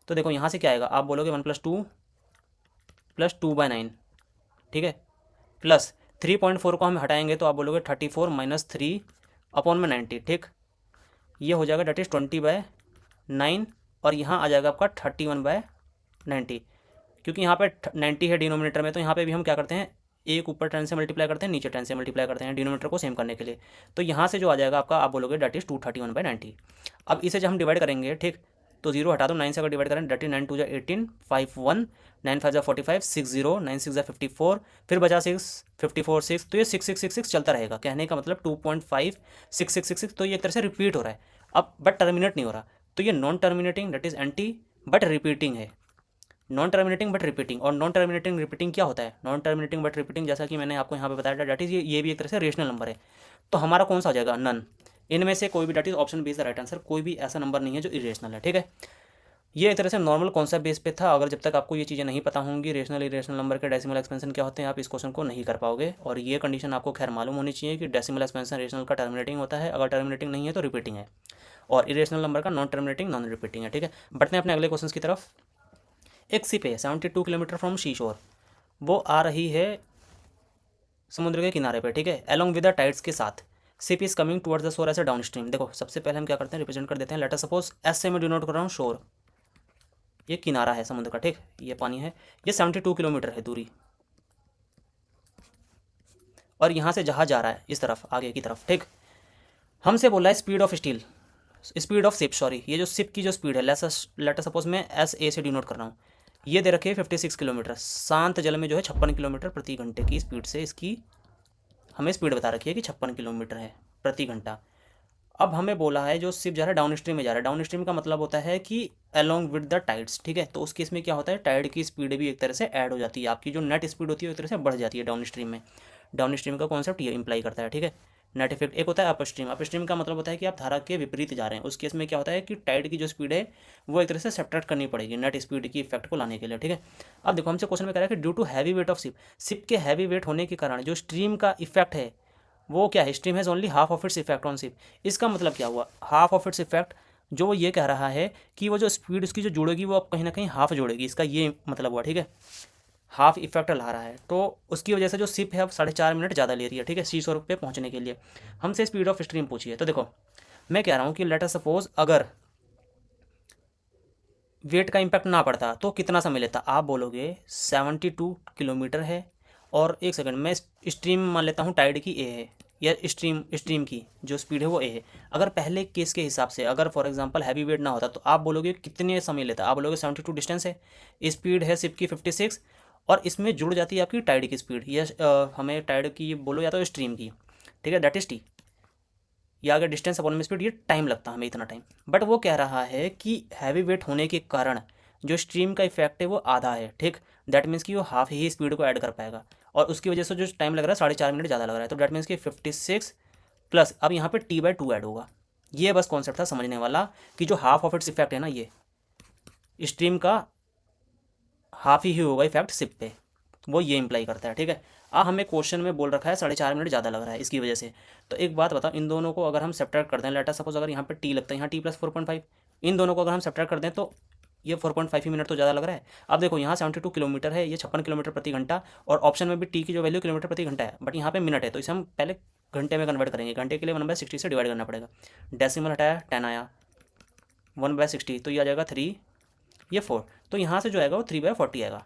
तो देखो यहाँ से क्या आएगा, आप बोलोगे 1 + 2 + 2/9, ठीक है, प्लस 3.4 को हम हटाएंगे तो आप बोलोगे 34 माइनस 3 अपॉन में 90, ठीक। ये हो जाएगा डेट इज़ 20/9 और यहाँ आ जाएगा आपका 31/90, क्योंकि यहाँ पे 90 है डिनोमिनेटर में, तो यहाँ पे भी हम क्या करते हैं, एक ऊपर 10 से मल्टीप्लाई करते हैं, नीचे 10 से मल्टीप्लाई करते हैं डिनोमिनेटर को सेम करने के लिए। तो यहाँ से जो आ जाएगा आपका, आप बोलोगे डेट इज़ 231/90। अब इसे जब हम डिवाइड करेंगे, ठीक, तो 0 हटा दो, 9 से अगर डिवाइड करें डेट इज 9 2 जा 18, 5 1, 9 5 जा 45, 6 0, 9 6 जा 54, फिर बचा 6, 54 6, तो ये 6 6 6 6 चलता रहेगा। कहने का मतलब 2.5 6 6 6 6, तो ये एक तरह से रिपीट हो रहा है अब, बट टर्मिनेट नहीं हो रहा। तो ये non terminating that is anti but repeating है। नॉन टर्मिनेटिंग बट रिपीटिंग, और नॉन टर्मिनेटिंग रिपीटिंग क्या होता है, नॉन टर्मिनेटिंग बट रिपीटिंग, जैसा कि मैंने आपको यहाँ पे बताया डेट इज ये भी एक तरह से रेशनल नंबर है। तो हमारा कौन सा हो जाएगा, नन। इनमें से कोई भी, that is option B is the right answer, कोई भी ऐसा नंबर नहीं है जो इरेशनल है, ठीक है। ये एक तरह से नॉर्मल कॉन्सेप्ट बेस पे था। अगर जब तक आपको ये चीज़ें नहीं पता होंगी, रेशनल इरेशनल नंबर के डेसिमल एक्सपेंशन क्या होते हैं, आप इस क्वेश्चन को नहीं कर पाओगे। और ये कंडीशन आपको खैर मालूम होनी चाहिए कि डेसिमल एक्सपेंशन रेशनल का टर्मिनेटिंग होता है, अगर टर्मिनेटिंग नहीं है तो रिपीटिंग है, और इरेशनल नंबर का नॉन टर्मिनेटिंग नॉन रिपीटिंग है, ठीक है। बढ़ते हैं अपने अगले क्वेश्चन की तरफ। एक शिप है 72 किलोमीटर फ्रॉम शी शोर, वो आ रही है समुद्र के किनारे पे, ठीक है, अलोंग विद द टाइड्स के साथ। Ship is coming towards the shore as a down stream. देखो सबसे पहले हम क्या करते हैं, रिप्रेजेंट कर देते हैं। लेट अस सपोज एस से मैं डिनोट कर रहा हूँ शोर, ये किनारा है समुद्र का, ठीक, ये पानी है, ये 72 किलोमीटर है दूरी, और यहाँ से जहाज जा रहा है इस तरफ आगे की तरफ, ठीक। हमसे बोला है speed of steel, speed of ship, sorry, ये जो शिप की जो स्पीड है, लेट अस सपोज मैं एस ए से डिनोट कर रहा हूँ, ये दे रखी है 56 किलोमीटर, शांत जल में जो है 56 किलोमीटर प्रति घंटे की स्पीड से इसकी हमें स्पीड बता रखी है कि 56 किलोमीटर है प्रति घंटा। अब हमें बोला है जो शिप जा रहा है डाउन स्ट्रीम में जा रहा है, डाउन स्ट्रीम का मतलब होता है कि अलोंग विद द टाइड्स, ठीक है। तो उस केस में क्या होता है, टाइड की स्पीड भी एक तरह से ऐड हो जाती है, आपकी जो नेट स्पीड होती है एक तरह से बढ़ जाती है डाउन स्ट्रीम में। डाउन स्ट्रीम का कॉन्सेप्ट ये इंप्लाई करता है, ठीक है। नेट इफेक्ट एक होता है अप स्ट्रीम, अप स्ट्रीम का मतलब होता है कि आप धारा के विपरीत जा रहे हैं, उस केस में क्या होता है कि टाइड की जो स्पीड है वो एक तरह से सब्ट्रैक्ट करनी पड़ेगी नेट स्पीड की इफेक्ट को लाने के लिए, ठीक है। अब देखो हमसे क्वेश्चन में कह रहा है कि due to heavy weight of ship, ship के हैवी वेट होने के कारण जो स्ट्रीम का इफेक्ट है वो क्या है, stream has only half of its effect on ship. इसका मतलब क्या हुआ, हाफ ऑफ इट्स इफेक्ट, जो वो ये कह रहा है कि वो जो स्पीड उसकी जो जुड़ेगी वो अब कहीं ना कहीं हाफ जुड़ेगी, इसका ये मतलब हुआ, ठीक है। हाफ इफेक्ट ला रहा है, तो उसकी वजह से जो शिप है अब 4.5 मिनट ज़्यादा ले रही है, ठीक है, सी शोर पे पहुंचने के लिए। हमसे स्पीड ऑफ स्ट्रीम पूछी है, तो देखो मैं कह रहा हूँ कि लेट अस सपोज अगर वेट का इम्पैक्ट ना पड़ता तो कितना समय लेता, आप बोलोगे 72 किलोमीटर है, और एक सेकंड मैं स्ट्रीम मान लेता हूँ टाइड की ए है, या स्ट्रीम की जो स्पीड है वो ए है। अगर पहले केस के हिसाब से अगर फॉर एग्जांपल हैवी वेट ना होता तो आप बोलोगे कितने समय लेता, आप बोलोगे 72 डिस्टेंस है, स्पीड है शिप की 56, और इसमें जुड़ जाती है आपकी टाइड की स्पीड, या हमें टाइड की बोलो या तो स्ट्रीम की, ठीक है, दैट इज टी, या अगर डिस्टेंस अपॉन में स्पीड, ये टाइम लगता है हमें इतना टाइम। बट वो कह रहा है कि हैवी वेट होने के कारण जो स्ट्रीम का इफेक्ट है वो आधा है, ठीक, दैट मीन्स कि वो हाफ ही स्पीड को ऐड कर पाएगा, और उसकी वजह से जो टाइम लग रहा है 4.5 मिनट ज़्यादा लग रहा है, तो दैट मीन्स कि 56 प्लस अब यहाँ पे T/2 ऐड होगा। ये बस कॉन्सेप्ट था समझने वाला कि जो हाफ ऑफ इट्स इफेक्ट है ना, ये स्ट्रीम का हाफ ही होगा इफेक्ट शिप पे, वो ये इंप्लाई करता है, ठीक है। हमें क्वेश्चन में बोल रखा है 4.5 मिनट ज़्यादा लग रहा है इसकी वजह से। तो एक बात बताओ, इन दोनों को अगर हम सब्ट्रैक्ट कर दें, लेट अस सपोज अगर यहाँ पे टी लगता है, यहाँ टी प्लस 4.5, इन दोनों को अगर हम सब्ट्रैक्ट कर दें तो ये 4.5 ही मिनट तो ज़्यादा लग रहा है। अब देखो यहाँ 72 किलोमीटर है, ये 56 किलोमीटर प्रति घंटा, और ऑप्शन में भी टी की जो वैल्यू किलोमीटर प्रति घंटा है, बट यहाँ पे मिनट है, तो इसे हम पहले घंटे में कन्वर्ट करेंगे। घंटे के लिए 1/60 से डिवाइड करना पड़ेगा, डेसिमल हटाया 10 आया, 1/60 तो ये आ जाएगा 3, ये 4, तो यहाँ से जो आएगा वो 3/40 आएगा।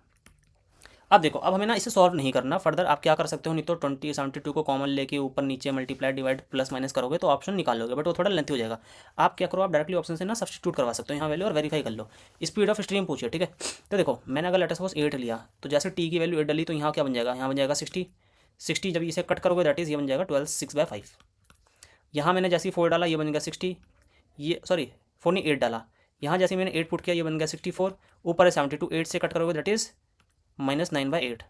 अब देखो, अब हमें ना इसे सॉल्व नहीं करना फर्दर, आप क्या कर सकते हो, नहीं तो 72 को कॉमन लेके ऊपर नीचे मल्टीप्लाई डिवाइड प्लस माइनस करोगे तो ऑप्शन निकाल लोगे, बट वो थोड़ा लेंथी हो जाएगा। आप क्या करो, आप डायरेक्टली ऑप्शन से ना सब्स्टिट्यूट करवा सकते हो यहाँ वैल्यू और वेरीफाई कर लो। स्पीड ऑफ स्ट्रीम पूछिए, ठीक है। तो देखो मैंने अगर लेटर सपोज 8 लिया, तो जैसे टी की वैल्यू 8 डाली तो यहाँ क्या बन जाएगा, यहाँ बन जाएगा 60, जब इसे कट करोगे दैट इज ये बन जाएगा 12 6/5। यहाँ मैंने जैसे 4 डाला ये बन गया 60, ये सॉरी 4 नहीं 8 डाला, यहाँ जैसे मैंने 8 पुट किया ये बन गया 64, ऊपर है 72, 8 से कट करोगे दैट इज -9/8।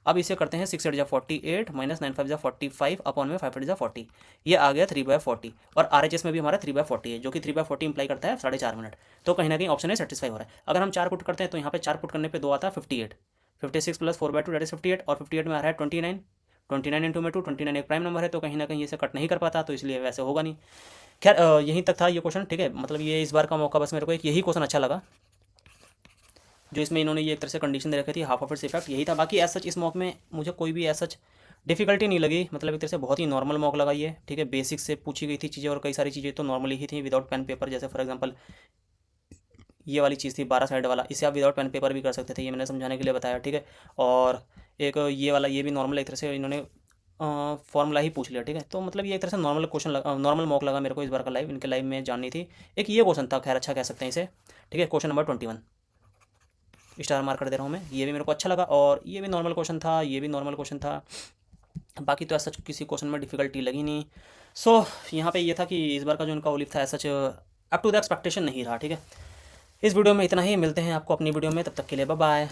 अब इसे करते हैं 6 8 जा 48 -9 5 जा 45 अपॉन में 5 8 जा 40, ये आ गया 3/40, और RHS में भी हमारा 3/40 है, जो कि 3/40 इंप्लाई करता है 4.5 मिनट। तो कहीं ना कहीं ऑप्शन है सेटिस्फाई हो रहा है। अगर हम 4 पुट करते हैं तो यहाँ पे 4 पुट करने पे 2 आता है 58, 56 प्लस 4/2 दैट इज 58, और 58 में आ रहा है 29, 29 इंटू में 2, 29 एक प्राइम नंबर है, तो कहीं ना कहीं इसे कट नहीं कर पाता, तो इसलिए वैसे होगा नहीं। खैर यहीं तक था ये क्वेश्चन, ठीक है, मतलब ये इस बार का मौका बस मेरे को एक यही क्वेश्चन अच्छा लगा, जो इसमें इन्होंने ये एक तरह से कंडीशन दे रखी थी हाफ ऑफ इट्स इफेक्ट, यही था। बाकी एज सच इस मॉक में मुझे कोई भी एज सच डिफ़िकल्टी नहीं लगी, मतलब एक तरह से बहुत ही नॉर्मल मॉक लगा ये, ठीक है। बेसिक से पूछी गई थी चीज़ें और कई सारी चीज़ें तो नॉर्मली ही थी विदाउट पेन पेपर। जैसे फॉर एग्जांपल ये वाली चीज़ थी 12 साइड वाला, इसे आप विदाउट पेन पेपर भी कर सकते थे, ये मैंने समझाने के लिए बताया, ठीक है। और एक ये वाला, ये भी नॉर्मल एक तरह से इन्होंने फॉर्मूला ही पूछ लिया, ठीक है। तो मतलब ये एक तरह से नॉर्मल क्वेश्चन लगा, नॉर्मल मॉक लगा मेरे को इस बार का लाइव, इनके लाइव में जाननी थी। एक ये क्वेश्चन था, खैर अच्छा कह सकते हैं इसे, ठीक है। क्वेश्चन नंबर 21 स्टार मार्क कर दे रहा हूँ मैं, ये भी मेरे को अच्छा लगा और ये भी नॉर्मल क्वेश्चन था, ये भी नॉर्मल क्वेश्चन था। बाकी तो ऐसा किसी क्वेश्चन में डिफ़िकल्टी लगी नहीं। सो यहाँ पे ये था कि इस बार का जो इनका ओलिव था ऐसा अप टू द एक्सपेक्टेशन नहीं रहा, ठीक है। इस वीडियो में इतना ही, मिलते हैं आपको अपनी वीडियो में, तब तक के लिए बाय बाय।